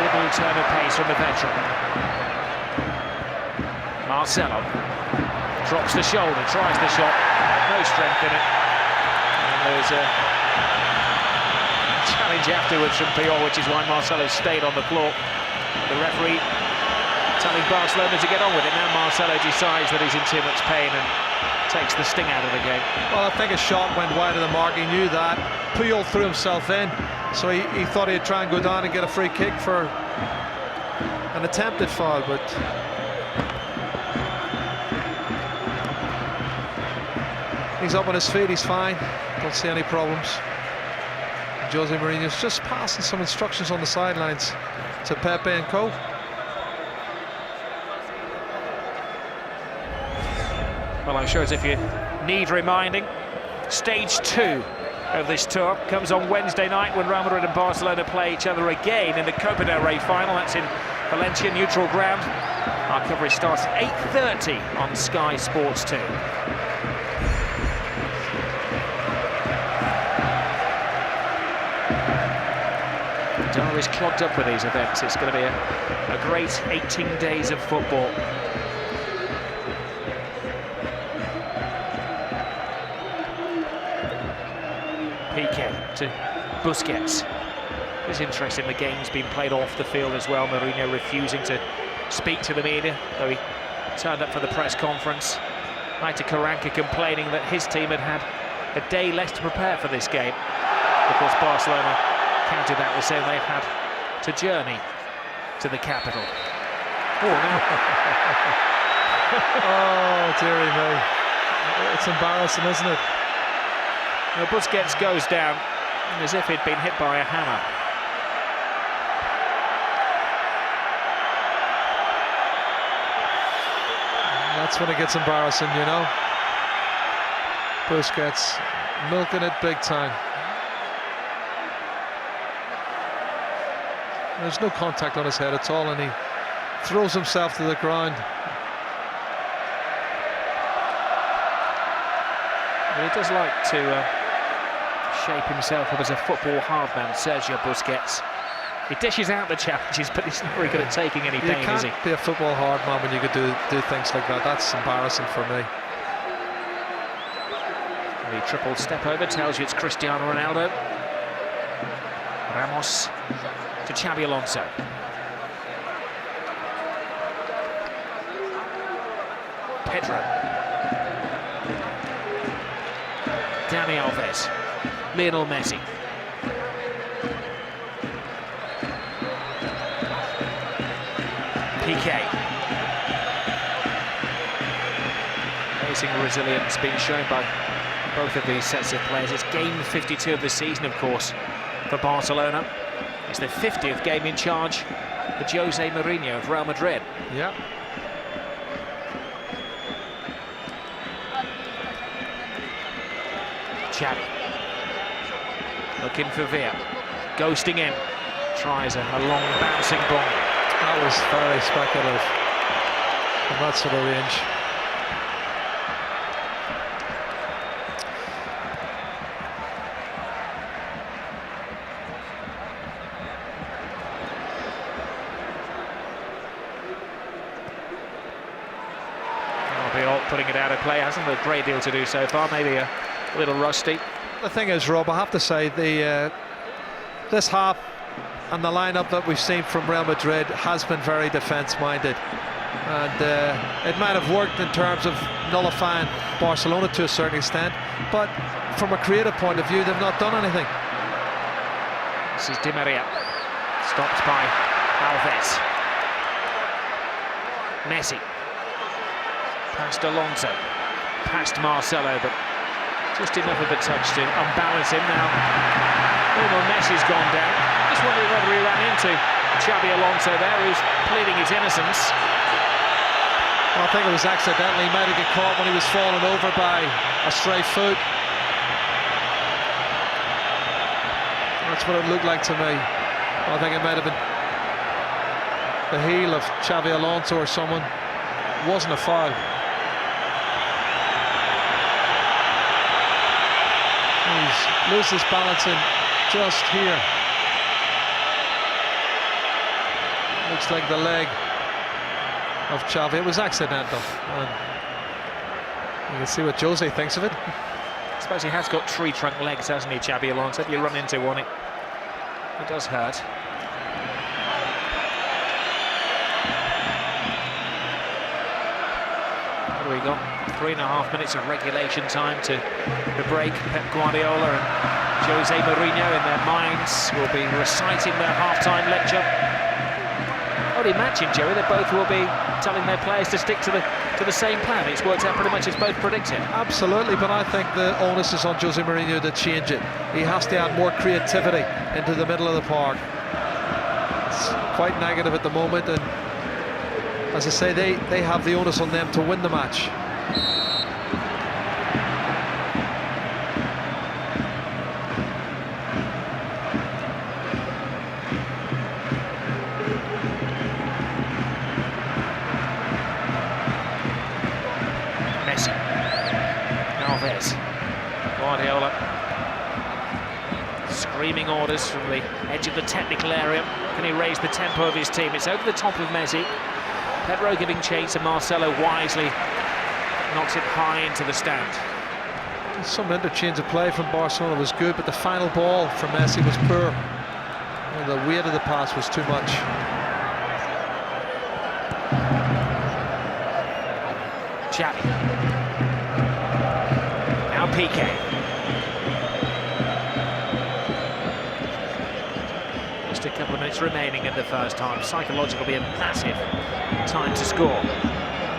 Good little turn of pace from the veteran. Marcelo drops the shoulder, tries the shot. No strength in it. There's a challenge afterwards from Puyol, which is why Marcelo stayed on the floor. The referee telling Barcelona to get on with it. Now Marcelo decides that he's in too much pain and takes the sting out of the game. Well, I think a shot went wide of the mark. He knew that. Puyol threw himself in, so he thought he'd try and go down and get a free kick for an attempted foul, but he's up on his feet, he's fine. Don't see any problems. Jose Mourinho's just passing some instructions on the sidelines to Pepe and co. Well, I'm sure as if you need reminding, stage 2 of this tour comes on Wednesday night when Real Madrid and Barcelona play each other again in the Copa del Rey final. That's in Valencia, neutral ground. Our coverage starts at 8:30 on Sky Sports 2. Diary's clogged up with these events. It's going to be a great 18 days of football. Pique to Busquets. It's interesting, the game's been played off the field as well. Mourinho refusing to speak to the media, though he turned up for the press conference. Aita Karanka complaining that his team had had a day less to prepare for this game. Of course, Barcelona counted that with saying they've had to journey to the capital. Oh, no. Oh, dearie me. It's embarrassing, isn't it? Now, Busquets goes down as if he'd been hit by a hammer. That's when it gets embarrassing, you know. Busquets milking it big time. There's no contact on his head at all, and he throws himself to the ground. Well, he does like to shape himself up as a football hard man, Sergio Busquets. He dishes out the challenges, but he's not very good at taking any pain, is he? You can't be a football hard man when you could do things like that. That's embarrassing for me. The triple step over tells you it's Cristiano Ronaldo. Ramos to Xavi Alonso. Pedro. Dani Alves. L.Messi. Pique. Amazing resilience being shown by both of these sets of players. It's game 52 of the season, of course, for Barcelona. It's the 50th game in charge for Jose Mourinho of Real Madrid. Yeah. Xavi. Looking for Villa. Ghosting in. Tries a long bouncing ball. That was very speculative from that sort of range. Albiol putting it out of play. Hasn't had a great deal to do so far. Maybe a little rusty. The thing is, Rob, I have to say, this half and the lineup that we've seen from Real Madrid has been very defence-minded, and it might have worked in terms of nullifying Barcelona to a certain extent, but from a creative point of view, they've not done anything. This is Di Maria, stopped by Alves. Messi, past Alonso, past Marcelo, but just enough of a touch to unbalance him now. Well, Messi's gone down. Just wondering whether he ran into Xavi Alonso there, who's pleading his innocence. Well, I think it was accidentally. He might have got caught when he was falling over by a stray foot. That's what it looked like to me. I think it might have been the heel of Xavi Alonso or someone. It wasn't a foul. He's loses balancing just here. Looks like the leg of Xavi. It was accidental. And you can see what Jose thinks of it. I suppose he has got tree trunk legs, hasn't he, Xavi Alonso? If you run into one, it does hurt. What do we got? 3.5 minutes of regulation time to the break. Pep Guardiola and Jose Mourinho in their minds will be reciting their half-time lecture. I would imagine, Jerry, they both will be telling their players to stick to the same plan. It's worked out pretty much as both predicted. Absolutely, but I think the onus is on Jose Mourinho to change it. He has to add more creativity into the middle of the park. It's quite negative at the moment, and as I say, they have the onus on them to win the match. Messi. Alves. Guardiola. screaming orders from the edge of the technical area. Can he raise the tempo of his team? It's over the top of Messi. Pedro giving chase, and Marcelo wisely knocks it high into the stand. Some interchange of play from Barcelona was good, but the final ball from Messi was poor. And the weight of the pass was too much. Xavi. Now Pique. Just a couple of minutes remaining in the first half. Psychologically a massive time to score.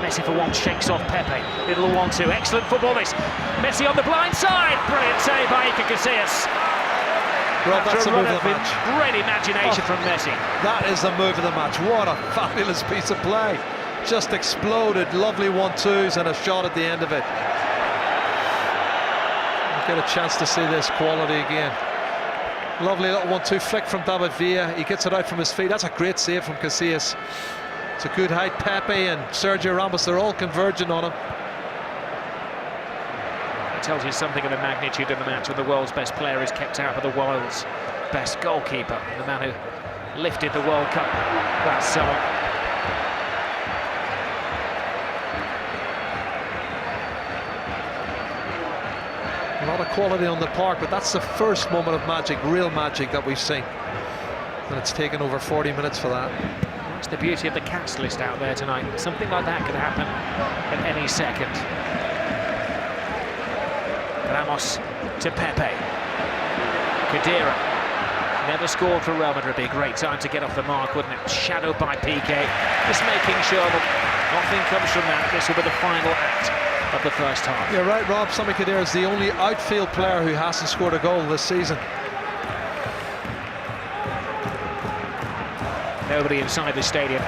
Messi for one shakes off Pepe. Little 1-2. Excellent football this. Messi on the blind side. Brilliant save by Casillas. Rob, that's the move of the match. Great imagination from Messi. That is the move of the match. What a fabulous piece of play. Just exploded. Lovely 1-2s and a shot at the end of it. We'll get a chance to see this quality again. Lovely little 1-2 flick from David Villa. He gets it out from his feet. That's a great save from Casillas. It's a good height. Pepe and Sergio Ramos, they're all converging on him. It tells you something of the magnitude of the match when the world's best player is kept out of the world's best goalkeeper, the man who lifted the World Cup that summer. A lot of quality on the park, but that's the first moment of magic, real magic, that we've seen. And it's taken over 40 minutes for that. That's the beauty of the cast list out there tonight. Something like that could happen at any second. Ramos to Pepe. Khedira. Never scored for Real Madrid. Be a great time to get off the mark, wouldn't it? Shadowed by Pique. Just making sure that nothing comes from that. This will be the final act of the first half. You're right, Rob. Sami Khedira is the only outfield player who hasn't scored a goal this season. Nobody inside the stadium,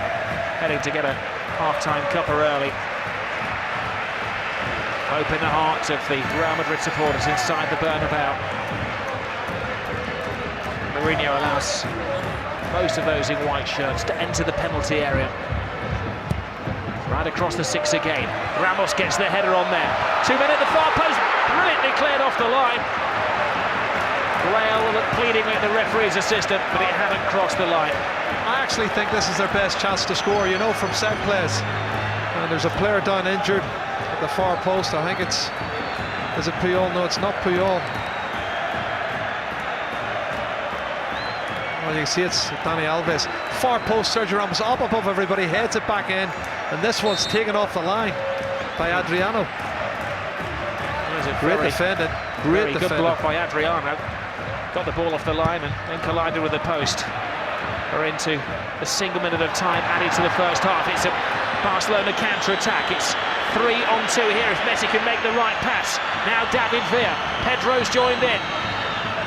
heading to get a half-time cuppa early. Hope in the hearts of the Real Madrid supporters inside the Bernabéu. Mourinho allows most of those in white shirts to enter the penalty area. Right across the six again. Ramos gets the header on there. 2 men at the far post, brilliantly cleared off the line. Rail pleadingly at the referee's assistant, but it hadn't crossed the line. I actually think this is their best chance to score, you know, from set plays. And there's a player down injured at the far post. I think it's... Is it Puyol? No, it's not Puyol. Well, you can see it's Dani Alves. Far post, Sergio Ramos up above everybody, heads it back in. And this one's taken off the line by Adriano. Great defending. Great good block by Adriano. Got the ball off the line and then collided with the post. We're into a single minute of time added to the first half. It's a Barcelona counter-attack. It's 3-on-2 here if Messi can make the right pass. Now David Villa. Pedro's joined in.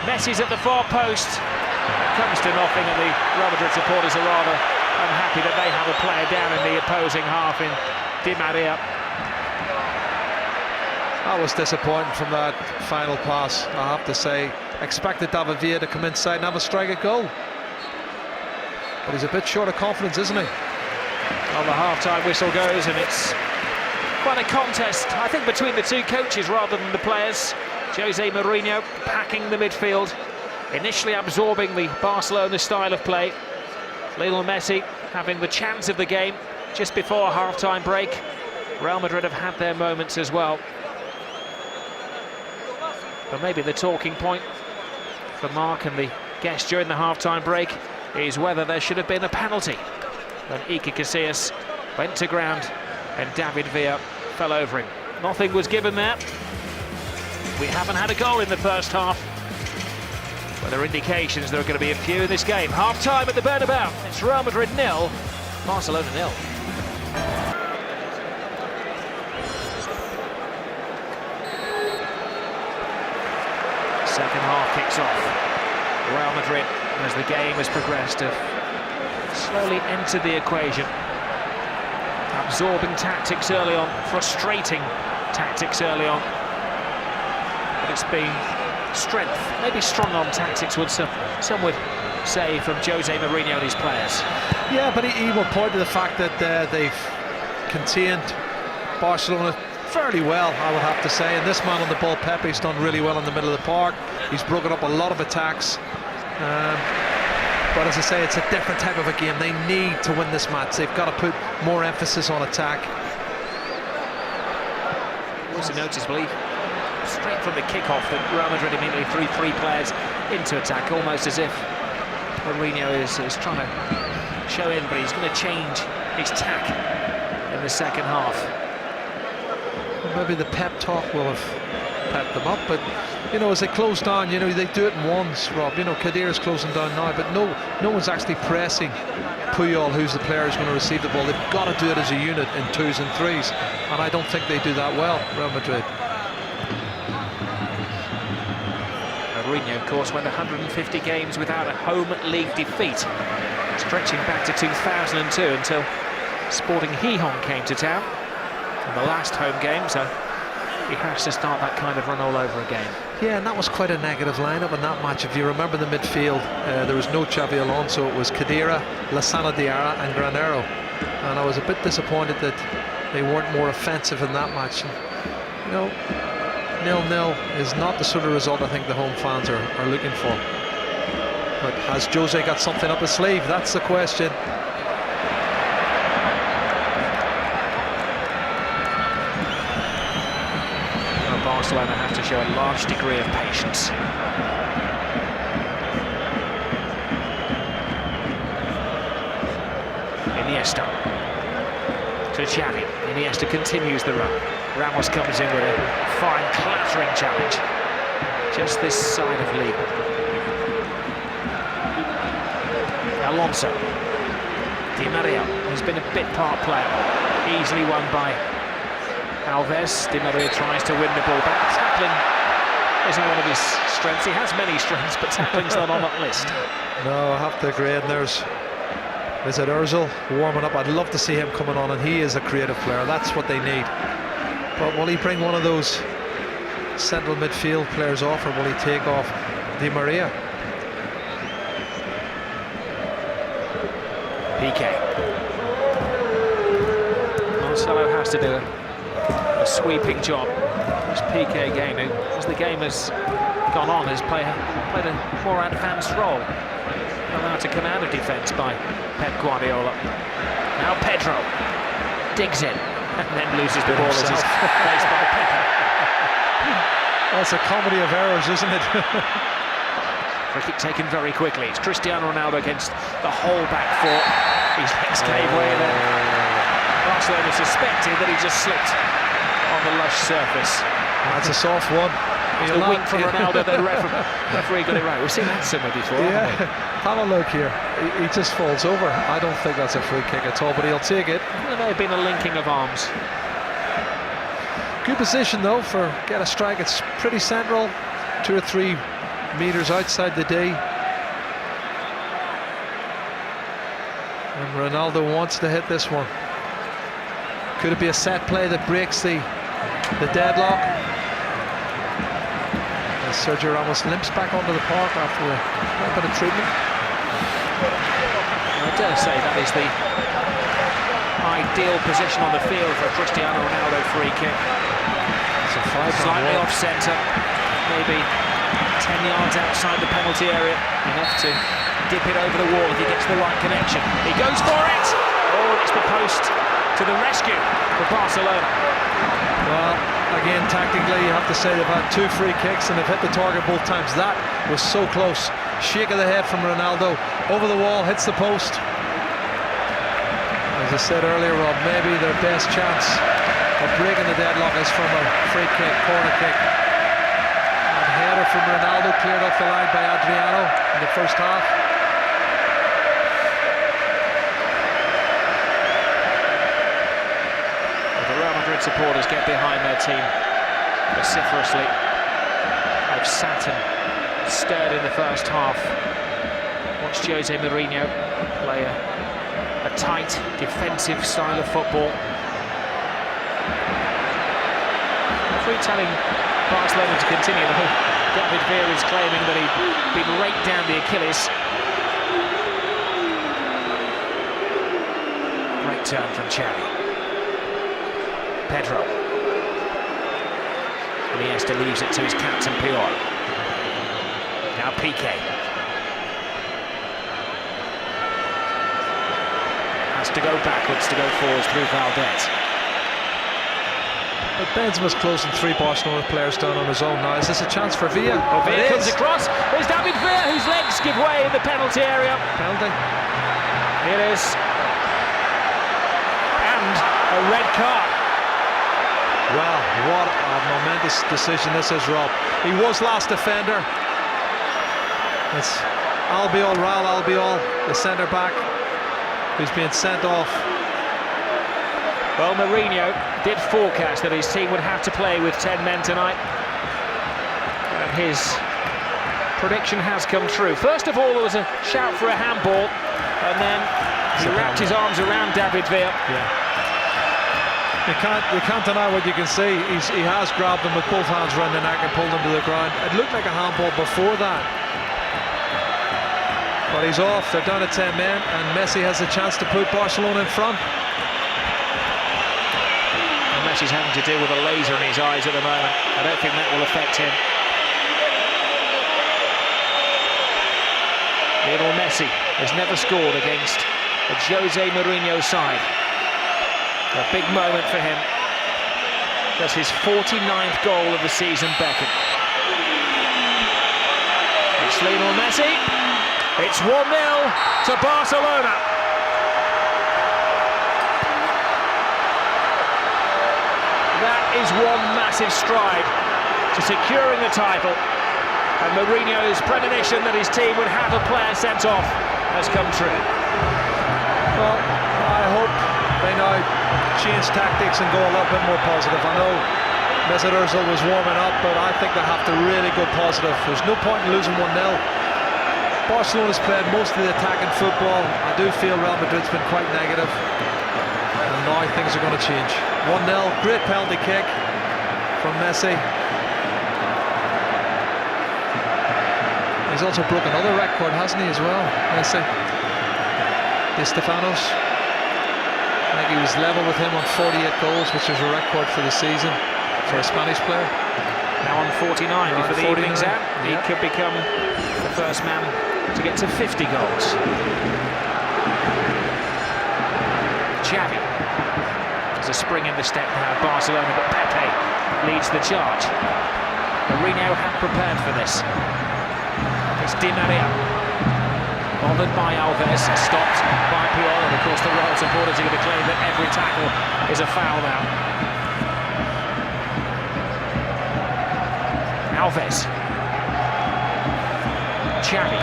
Messi's at the far post. It comes to nothing, and the Real Madrid supporters are rather unhappy that they have a player down in the opposing half in Di Maria. That was disappointing from that final pass, I have to say. Expected David Villa to come inside and have a strike at goal. But he's a bit short of confidence, isn't he? Well, the half-time whistle goes, and it's quite a contest, I think, between the two coaches rather than the players. Jose Mourinho packing the midfield, initially absorbing the Barcelona style of play. L.Messi having the chance of the game just before a half-time break. Real Madrid have had their moments as well. But maybe the talking point for Mark and the guests during the half-time break is whether there should have been a penalty when Iker Casillas went to ground and David Villa fell over him. Nothing was given there. We haven't had a goal in the first half, but there are indications there are going to be a few in this game. Half-time at the Bernabéu. It's Real Madrid 0, Barcelona 0. Second half kicks off. Real Madrid, as the game has progressed, have slowly entered the equation. Absorbing tactics early on, frustrating tactics early on. But it's been strength, maybe strong on tactics, some would say, from Jose Mourinho and his players. Yeah, but he will point to the fact that they've contained Barcelona fairly well, I would have to say. And this man on the ball, Pepe's done really well in the middle of the park. He's broken up a lot of attacks. But as I say, it's a different type of a game. They need to win this match. They've got to put more emphasis on attack. Also noticeably, straight from the kick-off, that Real Madrid immediately threw 3 players into attack, almost as if Mourinho is trying to show in, but he's going to change his tack in the second half. Well, maybe the pep talk will have pepped them up, but you know, as they close down, you know, they do it in ones, Rob. You know, Khedira's closing down now, but no one's actually pressing Puyol, who's the player who's going to receive the ball. They've got to do it as a unit in 2s and 3s, and I don't think they do that well, Real Madrid. Mourinho, of course, went 150 games without a home league defeat, stretching back to 2002 until Sporting Gijón came to town in the last home game, so he has to start that kind of run all over again. Yeah, and that was quite a negative lineup in that match. If you remember the midfield, there was no Xavi Alonso. It was Khedira, Lassana Diarra and Granero, and I was a bit disappointed that they weren't more offensive in that match. And, you know, 0-0 is not the sort of result I think the home fans are looking for. But has Jose got something up his sleeve? That's the question. Barcelona have to show a large degree of patience. Iniesta to Xavi. Iniesta continues the run. Ramos comes in with a fine clattering challenge just this side of Liga. Alonso. Di Maria has been a bit part player, easily won by Alves. Di Maria tries to win the ball back. Tackling isn't one of his strengths. He has many strengths, but tackling's not on that list. No, I have to agree. And there's it Özil warming up. I'd love to see him coming on, and he is a creative player. That's what they need. But will he bring one of those central midfield players off, or will he take off Di Maria? Pique. Marcelo has to do a sweeping job. This Pique again, as the game has gone on, has played a more advanced role. Allowed to command a defence by Pep Guardiola. Now Pedro digs in and then loses the ball as he's faced by Pepe. That's a comedy of errors, isn't it? Free kick taken very quickly. It's Cristiano Ronaldo against the whole back four. His legs gave way there. Barcelona suspected that he just slipped on the lush surface. That's a soft one. It's a wink from Ronaldo, the referee got it right. We've seen that somewhere before. Yeah, have a look here. He just falls over. I don't think that's a free kick at all, but he'll take it. There may have been a linking of arms. Good position though for get a strike. It's pretty central, 2 or 3 meters outside the D. And Ronaldo wants to hit this one. Could it be a set play that breaks the deadlock? As Sergio Ramos limps back onto the park after a bit of treatment. I dare say that is the ideal position on the field for a Cristiano Ronaldo free kick. It's a slightly off centre, maybe 10 yards outside the penalty area, enough to dip it over the wall if he gets the right connection. He goes for it! Oh, it's the post to the rescue for Barcelona. Well, again, tactically, you have to say they've had 2 free kicks and they've hit the target both times. That was so close. Shake of the head from Ronaldo, over the wall, hits the post. As I said earlier, Rob, maybe their best chance of breaking the deadlock is from a free kick, corner kick. And header from Ronaldo cleared off the line by Adriano in the first half. Supporters get behind their team vociferously. They've sat and stirred in the first half. Watched Jose Mourinho play a tight defensive style of football. Referee telling Barcelona to continue, though David Villa is claiming that he'd been raked down the Achilles. Great turn from Xavi. Pedro. Iniesta leaves it to his captain Puyol. Now Pique. has to go backwards to go forwards through Valdes. But Benzema's closing 3 Barcelona players down on his own now. Is this a chance for Villa? Oh, Villa comes across. There's David Villa, whose legs give way in the penalty area. Penalty. It is. And a red card. Well, what a momentous decision this is, Rob. He was last defender. It's Albiol, Raul Albiol, the centre-back, who's being sent off. Well, Mourinho did forecast that his team would have to play with 10 men tonight. And his prediction has come true. First of all, there was a shout for a handball, and then he wrapped his arms around David Villa. Yeah. You can't deny what you can see. He has grabbed him with both hands around the neck and pulled him to the ground. It looked like a handball before that. But he's off. They're down to 10 men, and Messi has a chance to put Barcelona in front. Messi's having to deal with a laser in his eyes at the moment. I don't think that will affect him. Lionel Messi has never scored against a Jose Mourinho side. A big moment for him. That's his 49th goal of the season beckon. It's Lionel Messi. It's 1-0 to Barcelona. That is one massive stride to securing the title, and Mourinho's premonition that his team would have a player sent off has come true. Well, I hope they now change tactics and go a little bit more positive. I know Mesut Özil was warming up, but I think they have to really go positive. There's no point in losing 1-0. Barcelona's played most of the attacking football. I do feel Real Madrid's been quite negative, and now things are going to change. 1-0, great penalty kick from Messi. He's also broken another record, hasn't he, as well, Messi? Di Stefanos. I think he was level with him on 48 goals, which is a record for the season for a Spanish player. Now on 49 before the evening's out. He could become the first man to get to 50 goals. Xavi. There's a spring in the step now, Barcelona, but Pepe leads the charge. Mourinho had prepared for this. It's Di Maria. Bothered by Alves, stopped by Puyol, and of course the Royal supporters are going to claim that every tackle is a foul now. Alves. Xavi.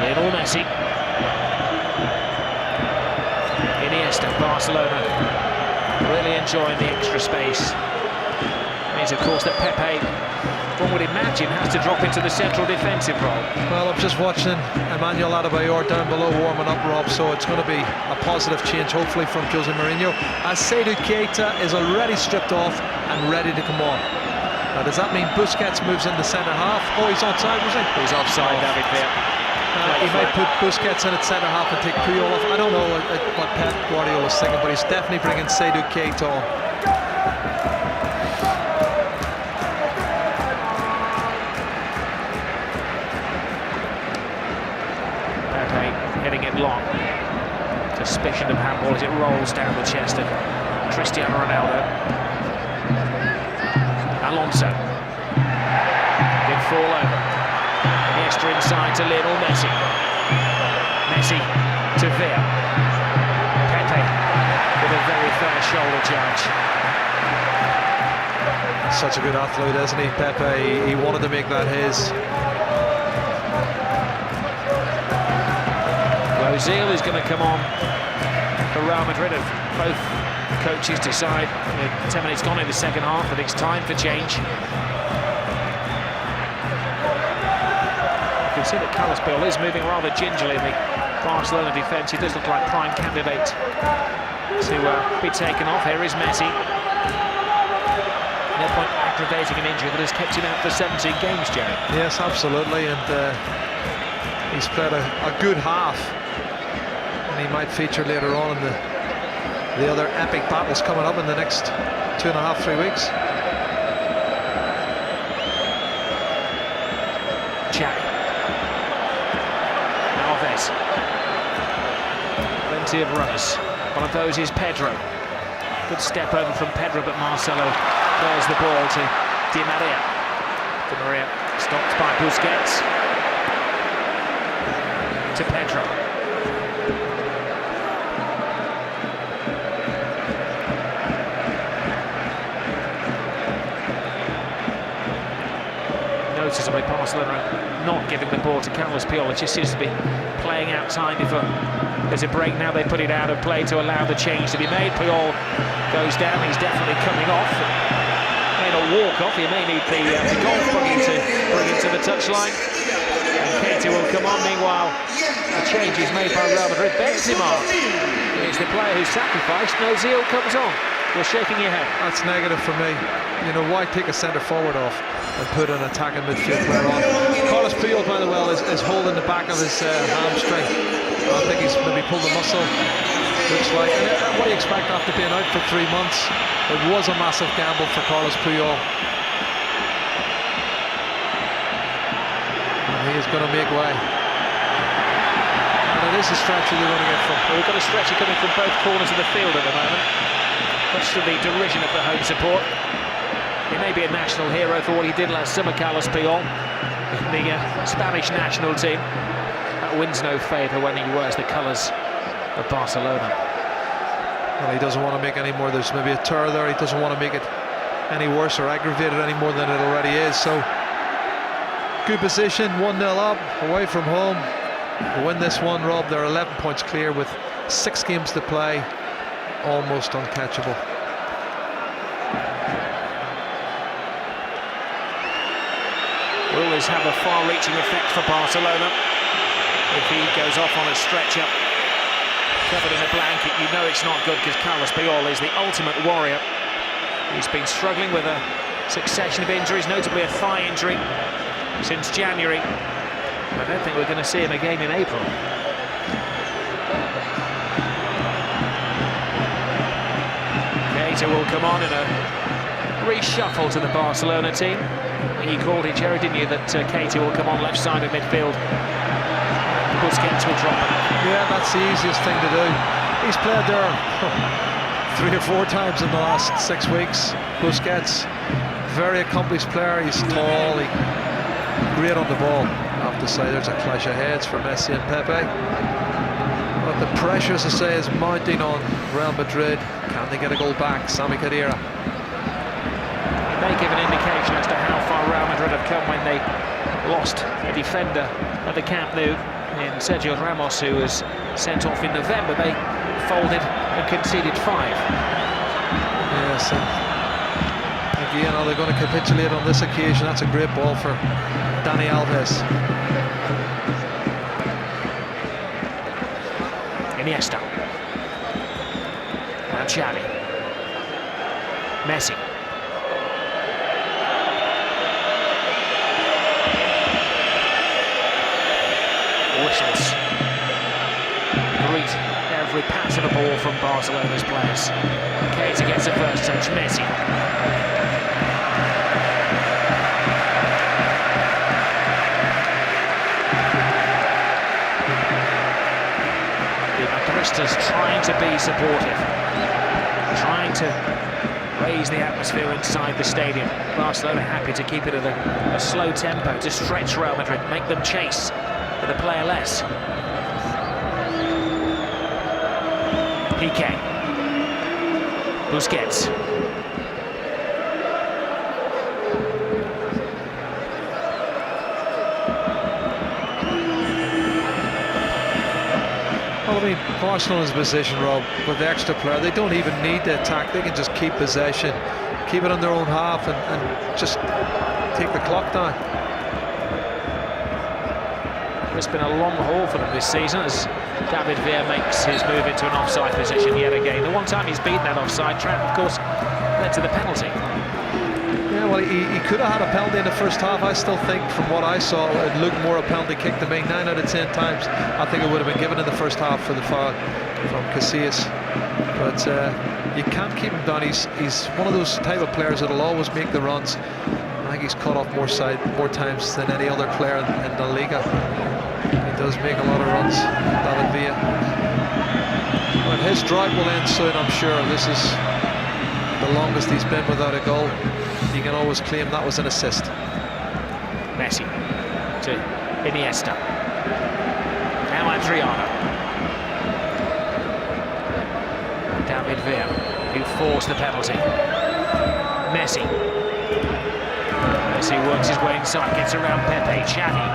Lionel Messi. Iniesta, Barcelona really enjoying the extra space. It means, of course, that Pepe, one would imagine, has to drop into the central defensive role. Well, I'm just watching Emmanuel Adebayor down below warming up, Rob, so it's going to be a positive change, hopefully, from Jose Mourinho, as Keita is already stripped off and ready to come on. Now, does that mean Busquets moves in the centre half? Oh, he's offside, was he? He's offside, David Villa. He might put Busquets in at centre half and take Puyol off. I don't know what Pep Guardiola's thinking, but he's definitely bringing Keita on. Pepe hitting it long. Suspicion of handball as it rolls down the chest of Cristiano Ronaldo. Alonso. Good fall over. Iniesta inside to Lionel Messi. Messi to Villa. Pepe with a very fair shoulder charge. Such a good athlete, isn't he, Pepe? He wanted to make that his. Özil is going to come on for Real Madrid. If both coaches decide 10 minutes gone in the second half that it's time for change. You can see that Carvalho is moving rather gingerly in the Barcelona defence. He does look like prime candidate to be taken off. Here is Messi. No point aggravating an injury that has kept him out for 17 games, Jerry. Yes, absolutely, and he's played a good half, and he might feature later on in the other epic battles coming up in the next 2.5-3 weeks. Xavi. Alves. plenty of runners. One of those is Pedro. Good step over from Pedro, but Marcelo clears the ball to Di Maria. Di Maria stopped by Busquets. To Pedro. Noticeably, Barcelona not giving the ball to Puyol. It just seems to be playing outside before there's a break. Now they put it out of play to allow the change to be made. Puyol goes down. He's definitely coming off. May not walk off. He may need the golf buggy to bring him to the touchline. And Keita will come on. Meanwhile, the change is made by Real Madrid. Benzema is the player who's sacrificed. And Özil comes on. You're shaking your head. That's negative for me. You know, why take a centre forward off and put an attacking midfield player on? Puyol, by the way, is holding the back of his hamstring. I think he's maybe pulled the muscle. Looks like. And what do you expect after being out for 3 months? It was a massive gamble for Puyol. And he is going to make way. And it is a stretcher they're going to get from. Well, we've got a stretcher coming from both corners of the field at the moment. Much to the derision of the home support. He may be a national hero for what he did last summer, Puyol, in the Spanish national team. That wins no favour when he wears the colours of Barcelona. Well, he doesn't want to make any more. There's maybe a tear there. He doesn't want to make it any worse or aggravate it any more than it already is. So, good position, 1-0 up, away from home. They win this one, Rob. They're 11 points clear with 6 games to play. Almost uncatchable. Will this have a far-reaching effect for Barcelona? If he goes off on a stretcher, covered in a blanket, you know it's not good, because Puyol is the ultimate warrior. He's been struggling with a succession of injuries, notably a thigh injury, since January. I don't think we're going to see him again in April. Keita will come on in a reshuffle to the Barcelona team. You called it, Jerry, didn't you, that Keita will come on left side of midfield. Busquets will drop back. Yeah, that's the easiest thing to do. He's played there 3 or 4 times in the last 6 weeks. Busquets, very accomplished player. He's tall, great on the ball. I have to say, there's a clash of heads for Messi and Pepe. But the pressure, as I say, is mounting on Real Madrid. Can they get a goal back? Sami Khedira. It may give an indication as to how far Real Madrid have come when they lost a defender at the Camp Nou in Sergio Ramos, who was sent off in November. They folded and conceded 5. Yes, and again, are they going to capitulate on this occasion? That's a great ball for Dani Alves. Iniesta. And Xavi. Messi. Whistles greet every pass of a ball from Barcelona's players. Keita gets the first touch. Messi. The Madristas trying to be supportive, trying to raise the atmosphere inside the stadium. Barcelona happy to keep it at a slow tempo, to stretch Real Madrid, make them chase with a player less. Pique. Busquets. Well, I mean, Barcelona's position, Rob, with the extra player, they don't even need to attack. They can just keep possession, keep it on their own half, and just take the clock down. It's been a long haul for them this season as David Villa makes his move into an offside position yet again. The one time he's beaten that offside trap, of course, led to the penalty. Yeah, well, he could have had a penalty in the first half. I still think, from what I saw, it looked more a penalty kick to me. 9 out of 10 times, I think it would have been given in the first half for the foul from Casillas. But you can't keep him down. He's one of those type of players that'll always make the runs. I think he's cut off more times than any other player in the Liga. He does make a lot of runs, David Villa. But his drive will end soon, I'm sure. This is the longest he's been without a goal. You can always claim that was an assist. Messi to Iniesta. Now Adriano. David Villa, who forced the penalty. Messi. Messi works his way inside, gets around Pepe. Xavi.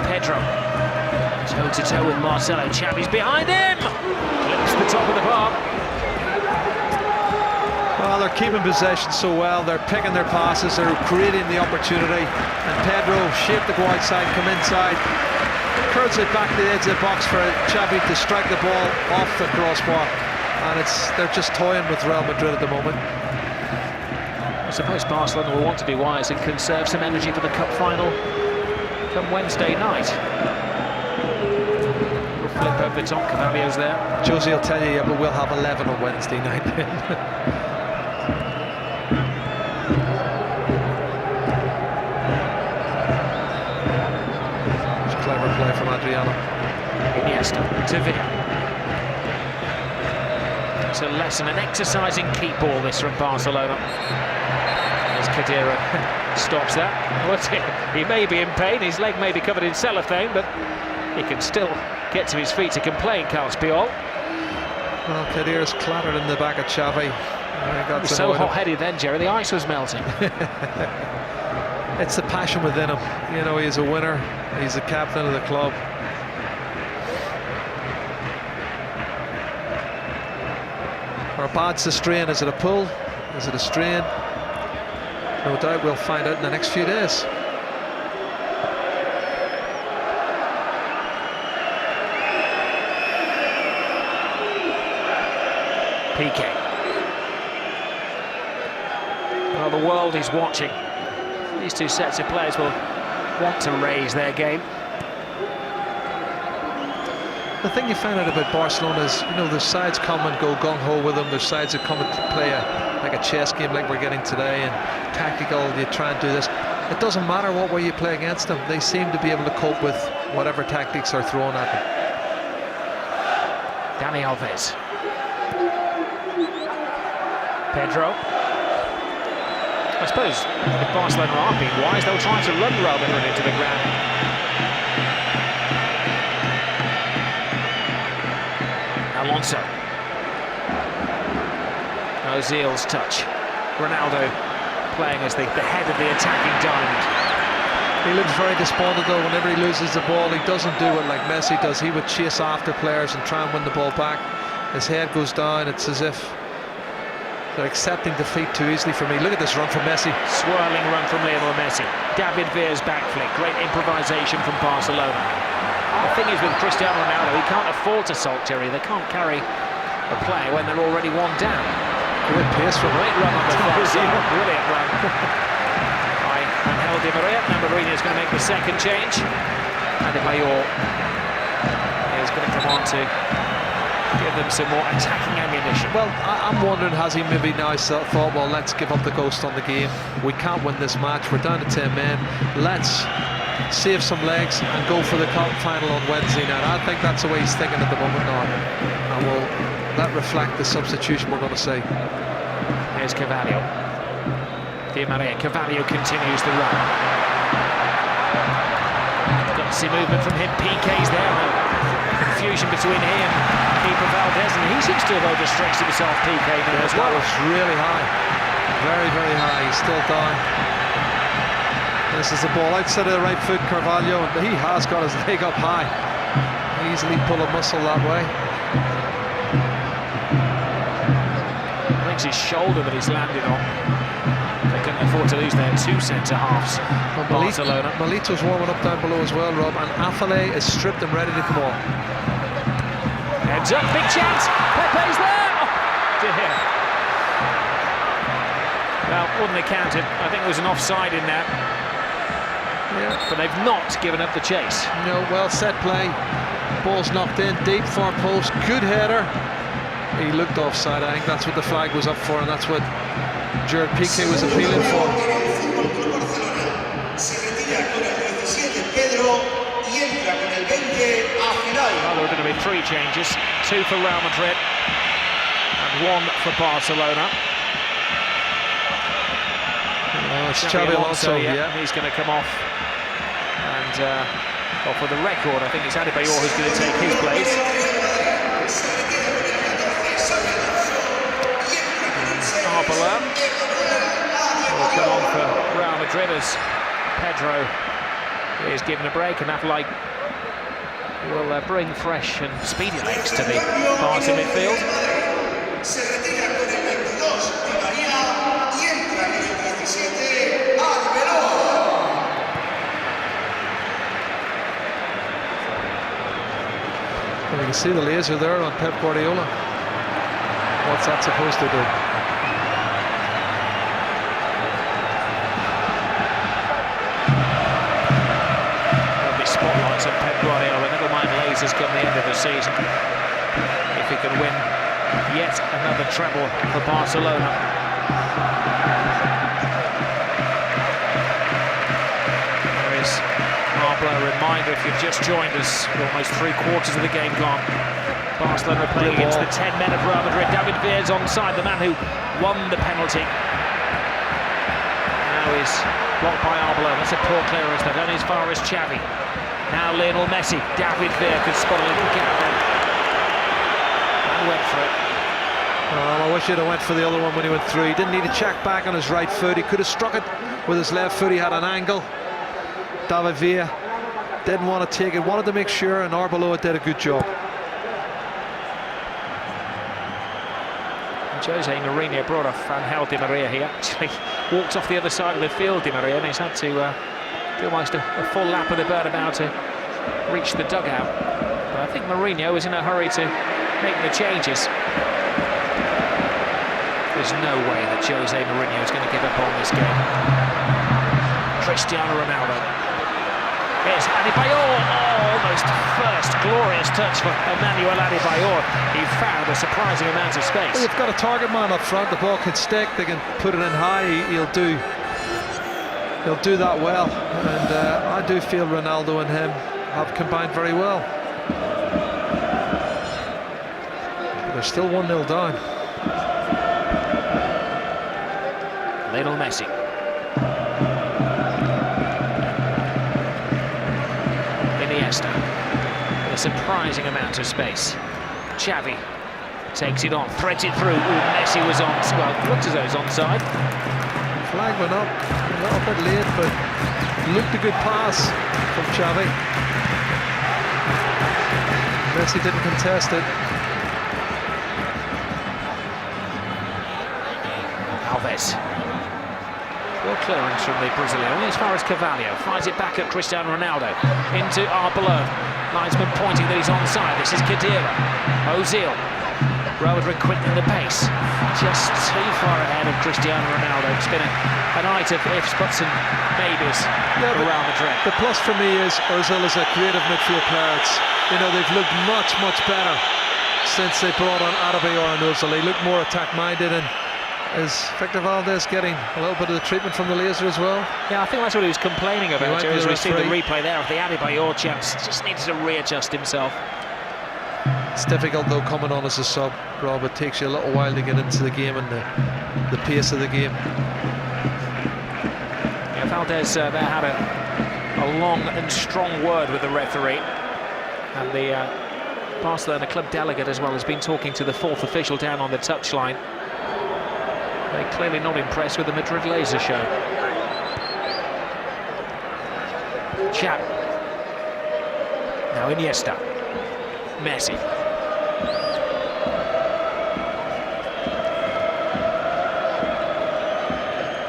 Pedro. Toe-to-toe with Marcelo. Xavi's behind him! Clips the top of the bar. Well, they're keeping possession so well. They're picking their passes. They're creating the opportunity. And Pedro, shape to go outside, come inside. Curls it back to the edge of the box for Xavi to strike the ball off the crossbar. And they're just toying with Real Madrid at the moment. I suppose Barcelona will want to be wise and conserve some energy for the cup final come Wednesday night. We'll flip over the top, Carvalho's there. Josie will tell you, yeah, but we'll have 11 on Wednesday night. Clever play from Adriano. Iniesta to Villa. It's a lesson, an exercise in keep ball, this from Barcelona. As Khedira stops that. He may be in pain, his leg may be covered in cellophane, but he can still get to his feet to complain, Puyol. Well, Khedira's clattered in the back of Xavi. He was so hot-headed then, Jerry, the ice was melting. It's the passion within him. You know, he's a winner. He's the captain of the club. Or bad's the strain? Is it a pull? Is it a strain? No doubt we'll find out in the next few days. Pique. Well, the world is watching. These two sets of players will want to raise their game. The thing you find out about Barcelona is, you know, there's sides come and go gung-ho with them. There's sides that come and play like a chess game like we're getting today, and tactical, you try and do this. It doesn't matter what way you play against them. They seem to be able to cope with whatever tactics are thrown at them. Dani Alves. Pedro. I suppose if Barcelona are being wise, they'll try to run Real Madrid into the ground. Alonso. Özil's touch. Ronaldo playing as the head of the attacking diamond. He looks very despondent though. Whenever he loses the ball, he doesn't do it like Messi does. He would chase after players and try and win the ball back. His head goes down. It's as if they're accepting defeat too easily for me. Look at this run from Messi. Swirling run from Messi. David Villa's back flick. Great improvisation from Barcelona. The thing is with Cristiano Ronaldo, he can't afford to sulk, Jerry. They can't carry a player when they're already one down. Great pace from Great run on the far side. Brilliant run by Angel Di Maria. Now Mourinho is going to make the second change. Adebayor is going to come on to give them some more attacking ammunition. Well, I'm wondering, has he maybe now thought, well, let's give up the ghost on the game. We can't win this match. We're down to 10 men. Let's save some legs and go for the cup final on Wednesday night. I think that's the way he's thinking at the moment now. And will that reflect the substitution we're going to see? Here's Carvalho. Di Maria. Carvalho continues the run. Gutsy movement from him. Pique's there. Confusion between he and keeper Valdes, and he seems to have overstretched himself, Pique, now as well. That was really high. Very, very high. He's still down. This is the ball outside of the right foot, Carvalho, and he has got his leg up high. Easily pull a muscle that way. I think it's his shoulder that he's landed on. They couldn't afford to lose their two centre-halves. Well, Barcelona. Milito's warming up down below as well, Rob, and Afellay is stripped and ready to come on. Heads up, big chance. Pepe's there. Oh, dear. Well, wouldn't have counted. I think there was an offside in that. Yeah. But they've not given up the chase. No, well set play. Ball's knocked in, deep far post. Good header. He looked offside. I think that's what the flag was up for, and that's what Gerard Pique was appealing for. Se retira con el 17 Pedro y entra con el 20 Afellay. Well, there are going to be 3 changes, 2 for Real Madrid and 1 for Barcelona. It's Xavi Alonso, yeah. He's going to come off. And well, for the record, I think it's Adebayor who's going to take his place. Arbeloa will come on for Real Madrid as Pedro is given a break, and Afellay will bring fresh and speedy legs to the Barca midfield. You can see the laser there on Pep Guardiola. What's that supposed to do? There'll be spotlights on Pep Guardiola. Never mind lasers come the end of the season. If he can win yet another treble for Barcelona. There is Arbeloa. Reminder, if you've just joined us, almost 3/4 of the game gone. Barcelona playing against the 10 men of Real Madrid. David Villa's onside, the man who won the penalty. Now is blocked by Albiol. That's a poor clearance, though, only as far as Xavi. Now L.Messi. David Villa could spot a little gap there. And went for it. Oh, I wish he'd have went for the other one when he went through. He didn't need to check back on his right foot. He could have struck it with his left foot. He had an angle. David Villa didn't want to take it, wanted to make sure, and Arbeloa did a good job. Jose Mourinho brought off Angel Di Maria. He actually walked off the other side of the field, Di Maria, and he's had to do almost a full lap of the Bernabéu to reach the dugout. But I think Mourinho is in a hurry to make the changes. There's no way that Jose Mourinho is going to give up on this game. Cristiano Ronaldo. Here's Adebayor. Almost first glorious touch for Emmanuel Adebayor. He found a surprising amount of space. Well, you've got a target man up front. The ball can stick. They can put it in high. He'll do that well. And I do feel Ronaldo and him have combined very well. But they're still 1-0 down. L.Messi. Iniesta. With a surprising amount of space. Xavi takes it on, threads it through. Ooh, Messi was on. Well, looked as though he's onside. Flag went up a little bit late, but looked a good pass from Xavi. Messi didn't contest it. Alves. Well, clearance from the Brazilian, only as far as Carvalho. Fires it back at Cristiano Ronaldo. Into Arbeloa. Linesman pointing that he's onside. This is Khedira. Özil. Real Madrid quickening the pace. Just too far ahead of Cristiano Ronaldo. It's been a night of ifs, buts and maybes for Real Madrid. The plus for me is Özil is a creative midfield player. They've looked much better since they brought on Adebayor and Özil. They look more attack-minded, and is Victor Valdes getting a little bit of the treatment from the laser as well? Yeah, I think that's what he was complaining about, as we see the replay there of the Adebayor chance. Just needs to readjust himself. It's difficult though coming on as a sub, Rob. It takes you a little while to get into the game and the pace of the game. Yeah, Valdes there had a long and strong word with the referee, and the Barcelona club delegate as well has been talking to the 4th official down on the touchline. They're clearly not impressed with the Madrid laser show. Xavi. Now Iniesta. Messi.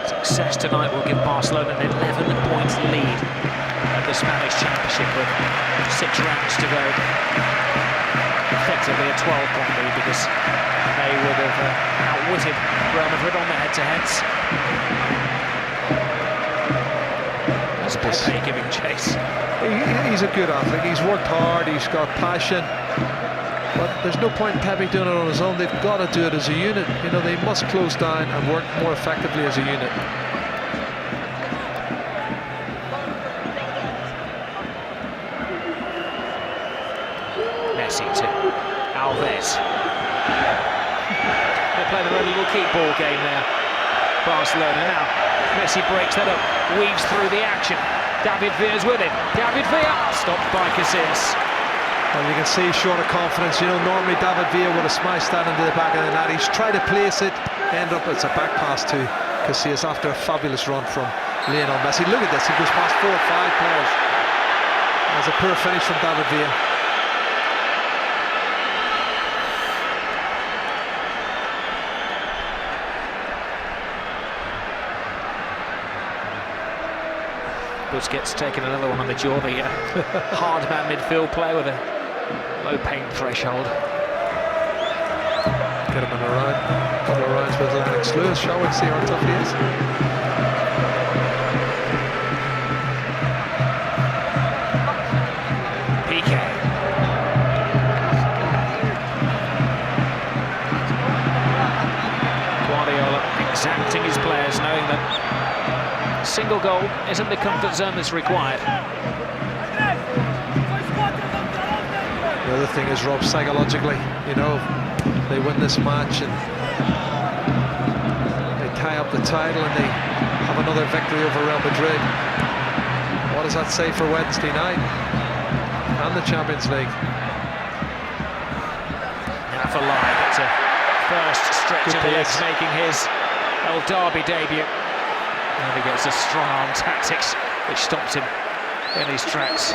Success tonight will give Barcelona an 11-point lead at the Spanish Championship with 6 rounds to go. Effectively a 12-point lead, because they would have outwitted Real Madrid on the head-to-heads. That's Pepe giving chase. He's a good athlete. He's worked hard. He's got passion. But there's no point in Pepe doing it on his own. They've got to do it as a unit. They must close down and work more effectively as a unit. Messi to Alves. They're playing their own little keep ball game there. Barcelona now. Messi breaks that up, weaves through the action. David Villa's with him. David Villa stopped by Casillas. And you can see he's short of confidence. You know, normally David Villa would have smashed that into the back of the net. He's tried to place it, end up it's a back pass to Casillas after a fabulous run from Lionel Messi. Look at this, he goes past 4 or 5 players. That's a poor finish from David Villa. Busquets taking another one on the jaw, the hard man midfield player with a low pain threshold. Get him in a round, a couple of rounds with Lennox Lewis, shall we see how tough he is? Pique. Guardiola exacting his players, knowing that single goal isn't the comfort zone that's required. The other thing is, Rob, psychologically, you know, they win this match and they tie up the title and they have another victory over Real Madrid. What does that say for Wednesday night and the Champions League? Afellay gets a first stretch of the legs, making his El Derby debut. And he gets a strong arm tactics which stops him in his tracks.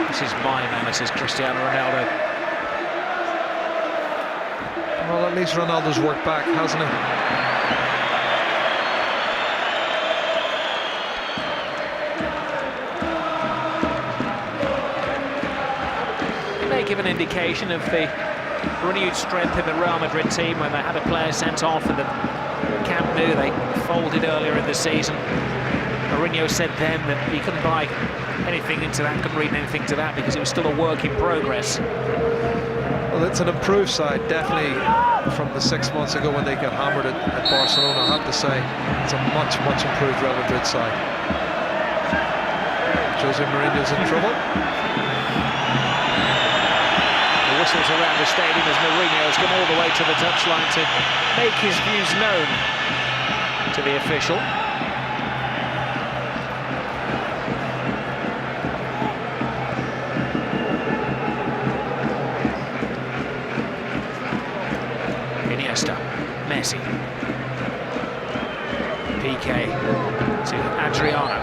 This is my nemesis, Cristiano Ronaldo. Well, at least Ronaldo's worked back, hasn't he? It may give an indication of the renewed strength in the Real Madrid team when they had a player sent off in the Camp Nou. They folded earlier in the season. Mourinho said then that he couldn't buy anything into that, couldn't read anything to that because it was still a work in progress. Well, it's an improved side, definitely from the 6 months ago when they got hammered at Barcelona. I have to say, it's a much improved Real Madrid side. Jose Mourinho's in trouble. The whistles around the stadium as Mourinho has come all the way to the touchline to make his views known to the official. Iniesta, Messi, Pique to Adriano.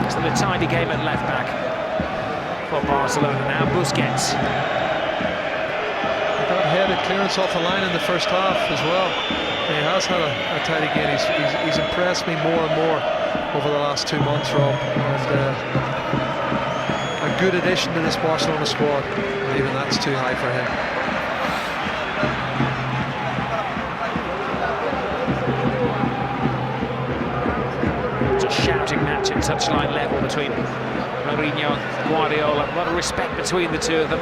It's a tidy game at left back for Barcelona now. Busquets. Got headed clearance off the line in the first half as well. He has had a tidy game. He's impressed me more and more over the last 2 months, Rob. And a good addition to this Barcelona squad. Even that's too high for him. It's a shouting match at touchline level between Mourinho and Guardiola. A lot of respect between the two of them.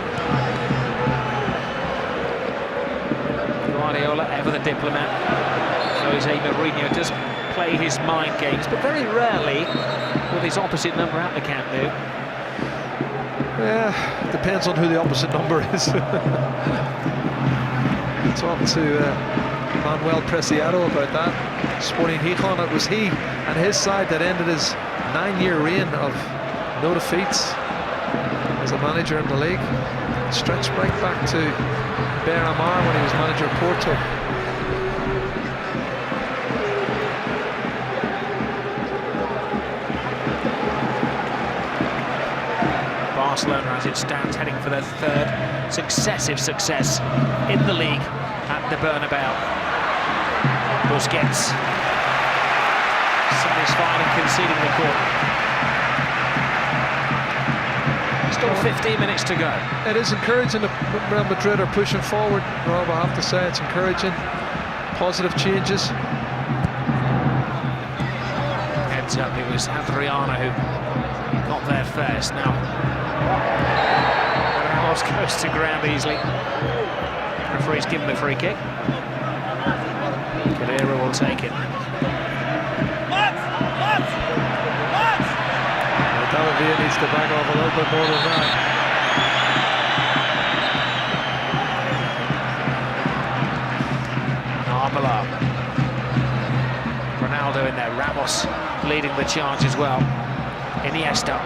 Guardiola, ever the diplomat. Jose Mourinho does play his mind games, but very rarely with his opposite number at the Camp Nou. Yeah, depends on who the opposite number is. Talk to Manuel Preciado about that. Sporting Gijón, it was he and his side that ended his 9-year reign of no defeats as a manager in the league. Stretched right back to Bernabéu when he was manager of Porto. Barcelona, as it stands, heading for their third successive success in the league at the Bernabéu. Busquets satisfied and conceding the corner. Still 15 minutes to go. It is encouraging that Real Madrid are pushing forward, Rob. I have to say it's encouraging. Positive changes. Heads up, it was Adriano who got there first. Now Ramos goes to ground easily. Referee's given the free kick. Khedira will take it. David Villa needs to back off a little bit more than that. Ramos leading the charge as well. Iniesta.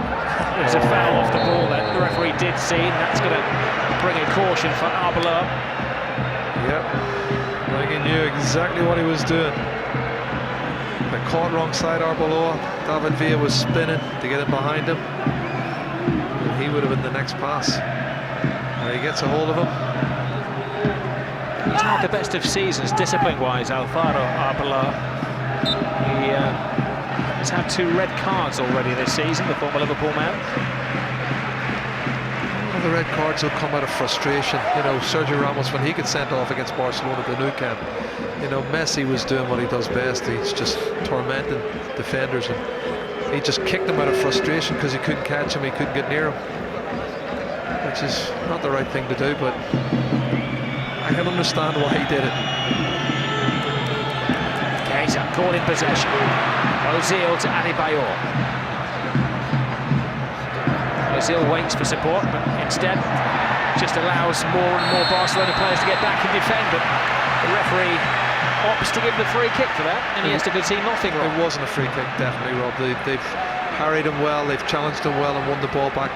There's a foul off the ball that the referee did see, and that's going to bring a caution for Arbeloa. Yep, like he knew exactly what he was doing. But caught wrong side Arbeloa. David Villa was spinning to get in behind him, and he would have been the next pass. He gets a hold of him. He's had the best of seasons discipline-wise, Alvaro Arbeloa. He's had 2 red cards already this season, the former Liverpool man. Well, the red cards will come out of frustration. You know, Sergio Ramos, when he gets sent off against Barcelona at the Nou Camp, you know, Messi was doing what he does best. He's just tormenting defenders, and he just kicked him out of frustration because he couldn't catch him, he couldn't get near him, which is not the right thing to do, but I can understand why he did it. Keita caught in possession. Özil to Adebayor. Özil waits for support, but instead just allows more and more Barcelona players to get back and defend, but the referee opts to give the free kick for that, and Iniesta could see nothing wrong. It wasn't a free kick, definitely, Rob. They've harried him well, they've challenged him well and won the ball back,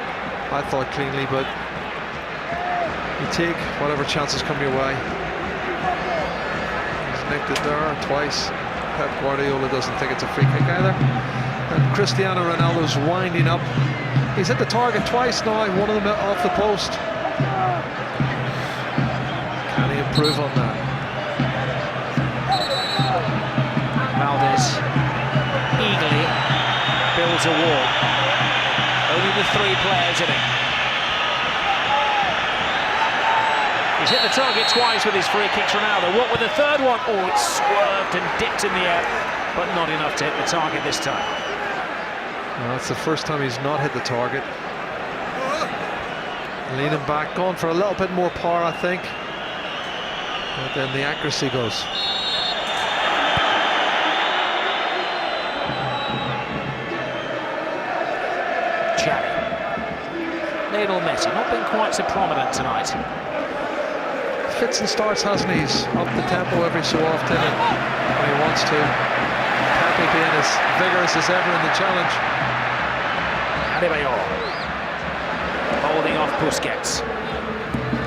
I thought, cleanly, but you take whatever chances come your way. He's nicked it there twice. Pep Guardiola doesn't think it's a free kick either. And Cristiano Ronaldo's winding up. He's hit the target twice now, one of them off the post. Can he improve on that? Valdes eagerly builds a wall. Only the 3 players in it. He's hit the target twice with his free kicks, Ronaldo. What with the third one? Oh, it swerved and dipped in the air, but not enough to hit the target this time. Well, that's the first time he's not hit the target. Leaning back, going for a little bit more power, I think. But then the accuracy goes. Xavi. L.Messi, not been quite so prominent tonight. Fits and starts, hasn't he? He's up the tempo every so often and when he wants to. Pepe being as vigorous as ever in the challenge. Adebayor holding off Busquets.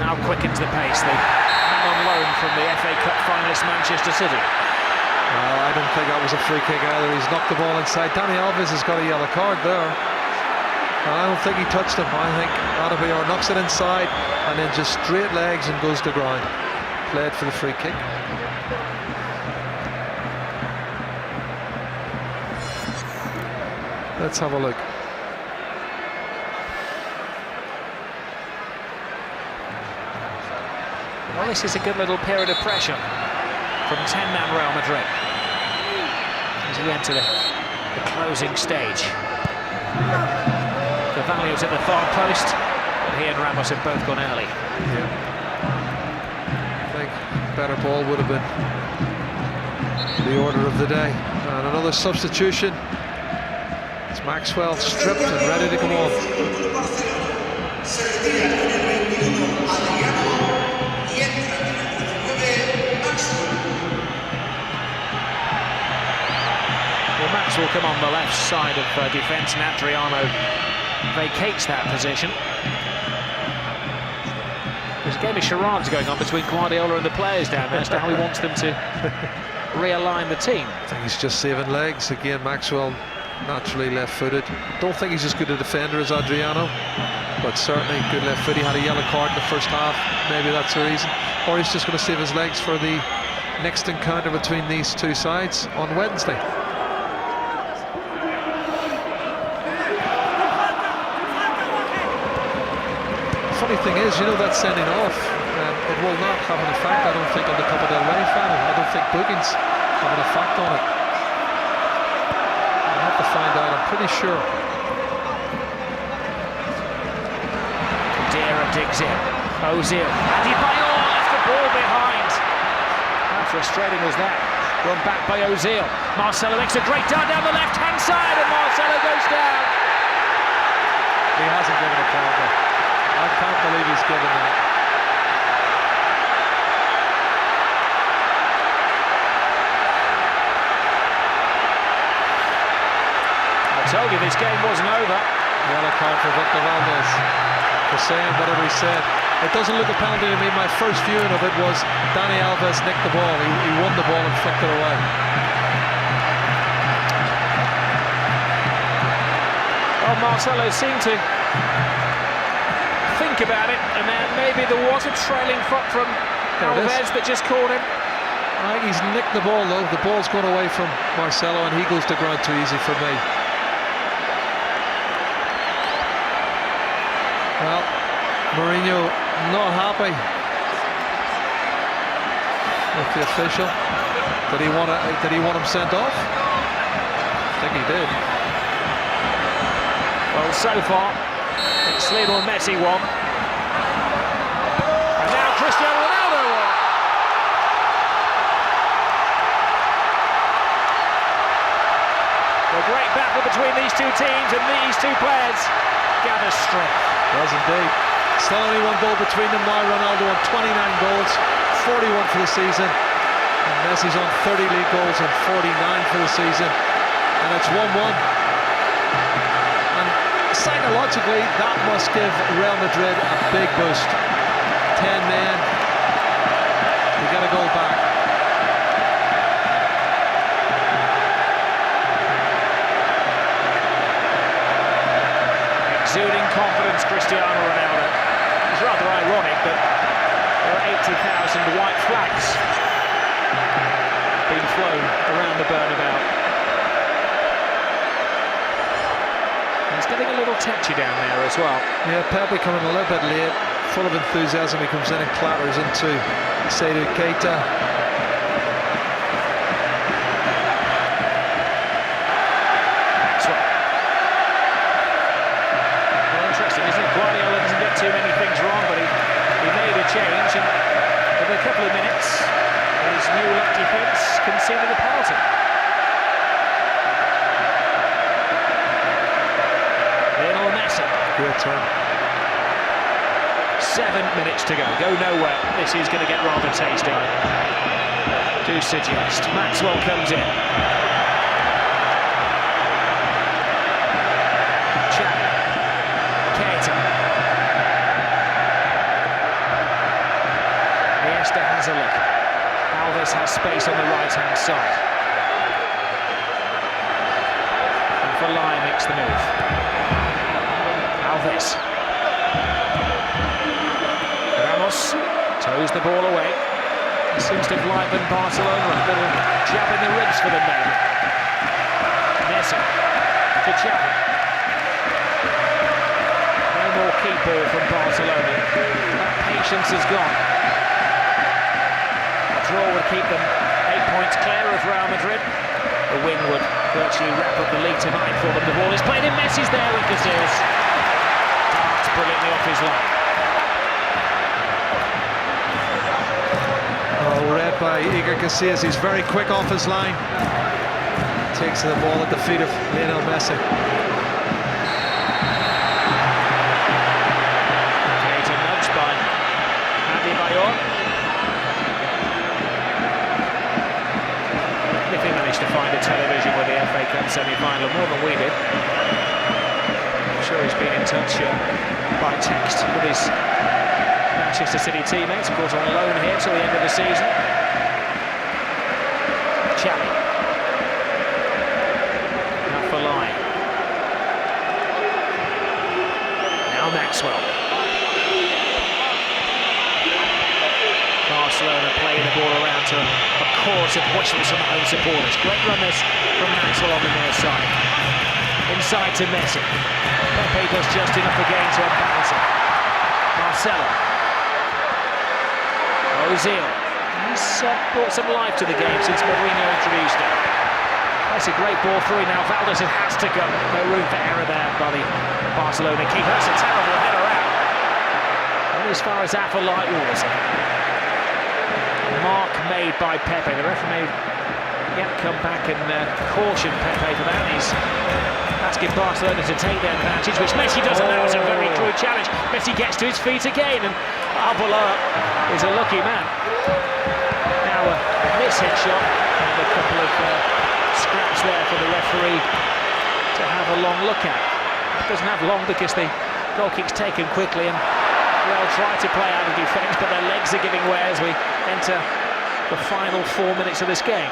Now quickens the pace. The man on loan from the FA Cup finalist Manchester City. I don't think that was a free kick either. He's knocked the ball inside. Dani Alves has got a yellow card there. I don't think he touched him. I think Adebayor knocks it inside and then just straight legs and goes to ground. Played for the free kick. Let's have a look. Well, this is a good little period of pressure from 10-man Real Madrid as we enter the closing stage. Carvalho's at the far post, but he and Ramos have both gone early. Yeah. I think better ball would have been the order of the day. And another substitution. It's Maxwell stripped and ready to come on. Well, Max will come on the left side of defence, and Adriano vacates that position. There's a game of charades going on between Guardiola and the players down there as to how he wants them to realign the team. I think he's just saving legs. Again, Maxwell naturally left-footed. Don't think he's as good a defender as Adriano, but certainly good left foot. He had a yellow card in the first half. Maybe that's the reason. Or he's just going to save his legs for the next encounter between these two sides on Wednesday. Funny thing is, you know, that sending off, it will not have an effect, I don't think, on the Copa del Rey final. I don't think bookings have an effect on it. I'll have to find out, I'm pretty sure. Khedira digs in. Özil. Adebayor left the ball behind. How frustrating was that? Run back by Özil. Marcelo makes a great turn down the left-hand side, and Marcelo goes down. He hasn't given a penalty. I can't believe he's given that. Told you this game wasn't over. Yellow card for Victor Valdes for saying whatever he said. It doesn't look a penalty to me. My first viewing of it was Dani Alves nicked the ball. He won the ball and flicked it away. Well, Marcelo seemed to think about it, and then maybe there was a trailing foot from Alves that just caught him. I think he's nicked the ball though. The ball's gone away from Marcelo and he goes to ground too easy for me. Well, Mourinho not happy with the official. Did he want him sent off? I think he did. Well, so far it's L.Messi won, and now Cristiano Ronaldo won. A great battle between these two teams, and these two players gather strength. Does indeed. Still only one goal between them now. Ronaldo on 29 goals, 41 for the season. And Messi's on 30 league goals and 49 for the season. And it's 1-1. And psychologically, that must give Real Madrid a big boost. 10 men. They get a goal back. Exuding confidence, Cristiano Ronaldo. It's rather ironic that there are 80,000 white flags being flown around the Bernabéu. He's getting a little tetchy down there as well. Yeah, Pepe coming a little bit late, full of enthusiasm. He comes in and clatters into Keita. Guardiola doesn't get too many things wrong, but he made a change, and within a couple of minutes his new left defence conceded a penalty. L.Messi. Great turn. 7 minutes to go nowhere. This is going to get rather tasty, I do suggest. Maxwell comes in. Keita. Iniesta has a look. Alves has space on the right-hand side. And Afellay makes the move. Alves. Ramos toes the ball away. He seems to have livened Barcelona a bit of jab in the ribs for them maybe. Messi to Xavi. More key ball from Barcelona. That patience is gone. A draw would keep them 8 points clear of Real Madrid. The win would virtually wrap up the league tonight for them. The ball is played in. Messi's there with Casillas. Darts brilliantly off his line. Oh, read by Iker Casillas. He's very quick off his line. Takes the ball at the feet of L.Messi. Adebayor. If he managed to find a television with the FA Cup semi-final more than we did. I'm sure he's been in touch by text with his Manchester City teammates, of course on loan here till the end of the season. Xavi. Afellay. Now Maxwell. Barcelona playing the ball around to a chorus of whistles from home supporters. Great run this from Maxwell on the near side. Inside to Messi. Pepe does just enough again to unbalance it. Marcelo. Özil. He's brought some life to the game since Mourinho introduced him. That's a great ball through now. Valdes, it has to go. No room for error there by the Barcelona keeper. That's a terrible header out. And as far as Afellay was it. Mark made by Pepe. The referee may come back and caution Pepe for that. He's asking Barcelona to take their advantage, which Messi doesn't. That was a very crude challenge. Messi gets to his feet again, and Arbeloa is a lucky man. Now a miss-hit shot, and a couple of scraps there for the referee to to have a long look at. It doesn't have long because the goal kick's taken quickly and they'll try to play out of defence, but their legs are giving way as we enter the final 4 minutes of this game.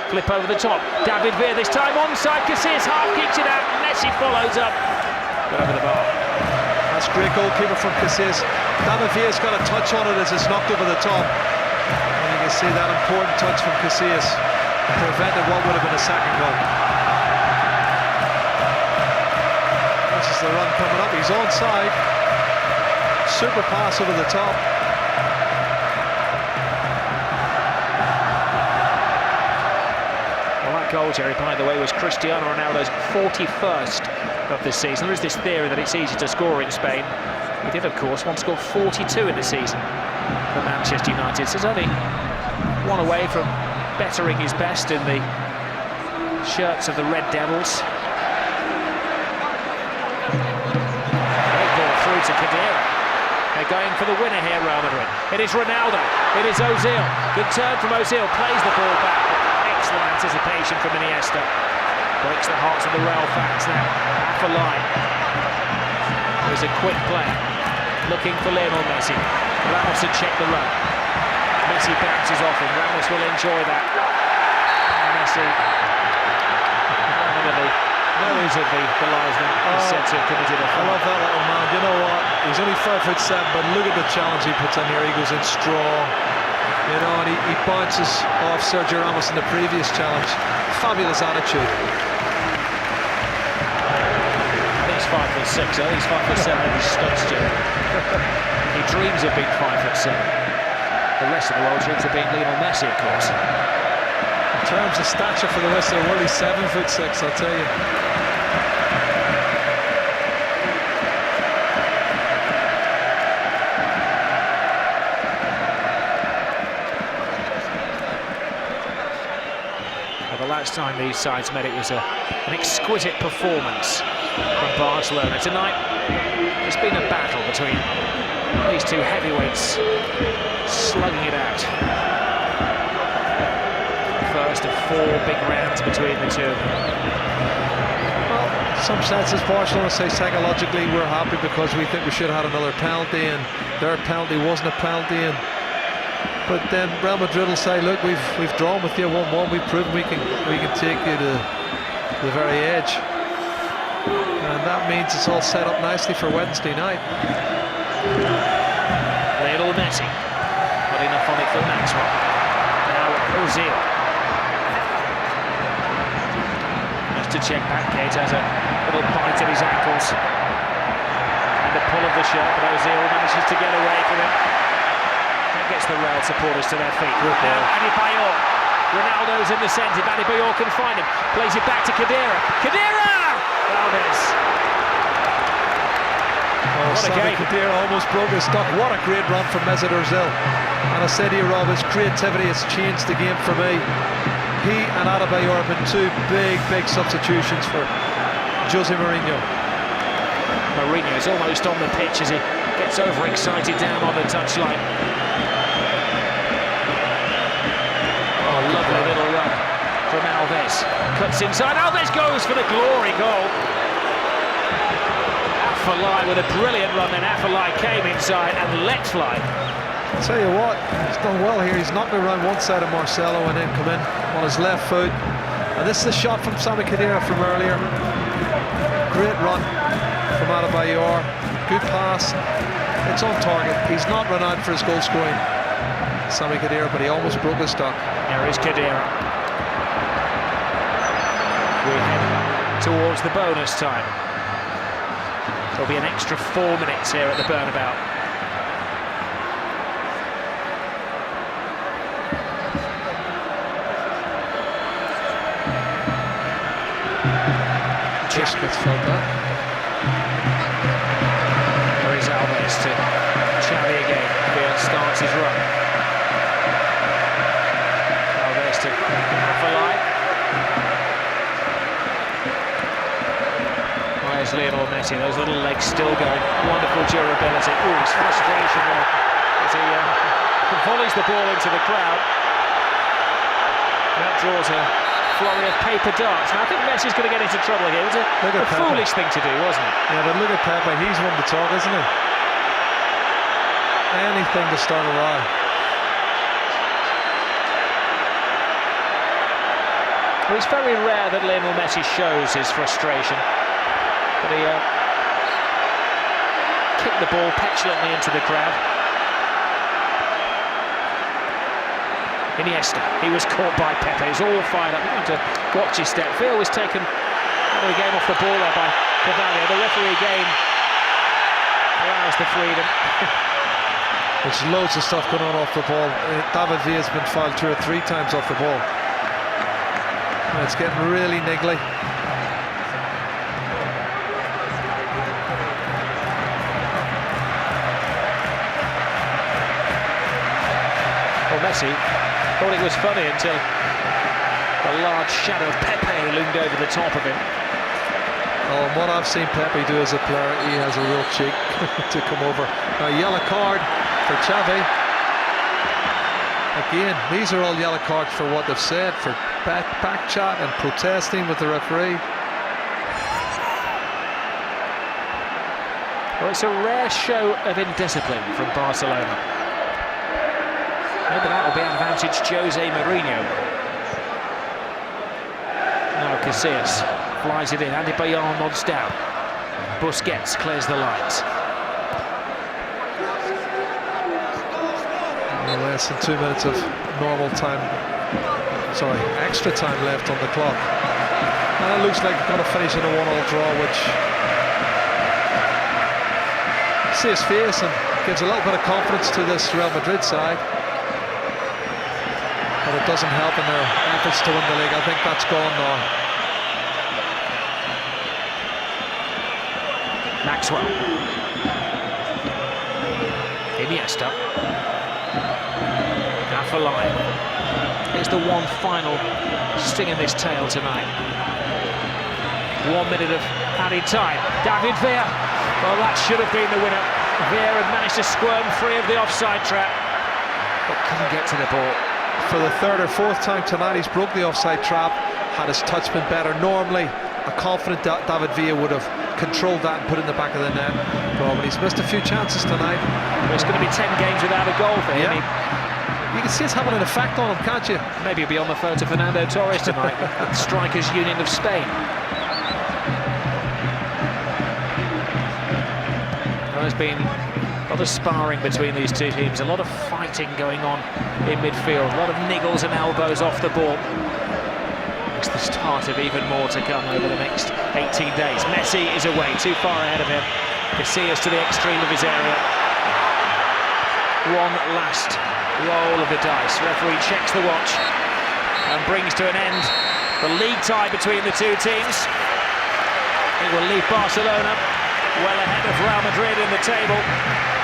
Flip over the top, David Villa this time onside, Casillas half kicks it out, Messi follows up, got over the bar. That's great goalkeeper from Casillas. David Villa's got a touch on it as it's knocked over the top. And you can see that important touch from Casillas prevented what would have been a second goal. This is the run coming up, he's onside. Super pass over the top. Well, that goal, Jerry, by the way, was Cristiano Ronaldo's 41st of this season. There is this theory that it's easy to score in Spain. He did, of course, once scored 42 in the season for Manchester United. So he's only one away from bettering his best in the shirts of the Red Devils. Great ball through to Khedira. They're going for the winner here, Real Madrid. It is Ronaldo, it is Özil. Good turn from Özil, plays the ball back. Excellent anticipation from Iniesta. Breaks the hearts of the Real fans now. Afellay. There's a quick play. Looking for L.Messi. Ramos to check the run. Messi bounces off him. Ramos will enjoy that. Messi, one of the nose of the linesman, is said to have committed a foul. I love that little man. You know what? He's only 5'7", but look at the challenge he puts on here. He goes in strong. You know, and he bounces off Sergio Ramos in the previous challenge. Fabulous attitude. He's 5'6", he's 5'7", and he's studs, Joe. He dreams of being 5'7". The rest of the world dreams of being Lionel Messi, of course. In terms of stature for the rest of the world, he's 7'6", I'll tell you. The last time these sides met, it was an exquisite performance from Barcelona. Tonight, it's been a battle between these two heavyweights, slugging it out. First of 4 big rounds between the two. Well, in some senses, Barcelona say psychologically we're happy because we think we should have had another penalty, and their penalty wasn't a penalty. But then Real Madrid will say, look, we've drawn with you 1-1. We've proven we can take you to the very edge, and that means it's all set up nicely for Wednesday night. Lionel Messi, not enough on it for Maxwell. Now Özil. Just to check back, Keita has a little bite at his ankles and a pull of the shirt, but Özil manages to get away from it. Gets the Real supporters to their feet. Now Adebayor. Ronaldo's in the centre. Adebayor can find him. Plays it back to Khedira. Khedira! Valdes. What a game. Khedira almost broke his stock. What a great run from Mesut Özil. And I said to you, Rob, his creativity has changed the game for me. He and Adebayor have been two big substitutions for Jose Mourinho. Mourinho is almost on the pitch as he gets overexcited down on the touchline. Lovely little run from Alves. Cuts inside. Alves goes for the glory goal. Afellay with a brilliant run. Then Afellay came inside and let fly. I'll tell you what, he's done well here. He's knocked around one side of Marcelo and then come in on his left foot. And this is a shot from Khedira from earlier. Great run from Adebayor. Good pass. It's on target. He's not run out for his goal scoring, Khedira, but he almost broke his stock. There is Khedira. We head towards the bonus time. There'll be an extra 4 minutes here at the Bernabéu. Just gets felt that. There is Alves to Xavi again. He starts his run. Alves to Afellay. Where's Lionel Messi? Those little legs still going. Wonderful durability. Ooh, his frustration there as he volleys the ball into the crowd. That draws a flurry of paper darts. Now I think Messi's going to get into trouble here. It was a foolish thing to do, wasn't it? Yeah, but look at Pepe. He's one to talk, isn't he? Anything to start a row. Well, it's very rare that Lionel Messi shows his frustration, but he kicked the ball petulantly into the crowd. Iniesta, he was caught by Pepe. He's all fired up. He had to watch his step. Phil was taken out of the game off the ball there by Carvalho. The referee again allows the freedom. There's loads of stuff going on off the ball. David Villa's been fouled 2 or 3 times off the ball. And it's getting really niggly. Well, Messi thought it was funny until the large shadow of Pepe loomed over the top of him. Oh, and what I've seen Pepe do as a player, he has a real cheek to come over. Now, yellow card for Xavi. Again, these are all yellow cards for what they've said, for back chat and protesting with the referee. Well, it's a rare show of indiscipline from Barcelona. Maybe that will be advantage Jose Mourinho. Now Casillas flies it in. Adebayor nods down. Busquets clears the lines. Well, less than 2 minutes of normal time. Sorry, extra time left on the clock. And it looks like it's going to finish in a 1-1 draw, which see his face and gives a little bit of confidence to this Real Madrid side. But it doesn't help in their efforts to win the league. I think that's gone now. Maxwell. Iniesta. Afellay. Here's the one final sting in this tale tonight. 1 minute of added time. David Villa. Well, that should have been the winner. Villa had managed to squirm free of the offside trap, but couldn't get to the ball. For the 3rd or 4th time tonight, he's broke the offside trap. Had his touch been better, normally a confident David Villa would have controlled that and put it in the back of the net. But he's missed a few chances tonight. Well, it's going to be 10 games without a goal for him. Yeah. You can see it's having an effect on him, can't you? Maybe he'll be on the phone to Fernando Torres tonight, the Strikers Union of Spain. There's been a lot of sparring between these two teams, a lot of fighting going on in midfield, a lot of niggles and elbows off the ball. It's the start of even more to come over the next 18 days. Messi is away, too far ahead of him. Casillas to the extreme of his area. One last roll of the dice. Referee checks the watch and brings to an end the league tie between the two teams. It will leave Barcelona well ahead of Real Madrid in the table,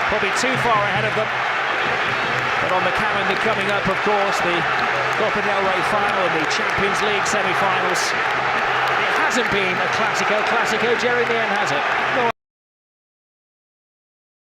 probably too far ahead of them. But on the calendar coming up, of course, the Copa del Rey final and the Champions League semi-finals. It hasn't been a Clásico, Jerry, in the end, has it? No,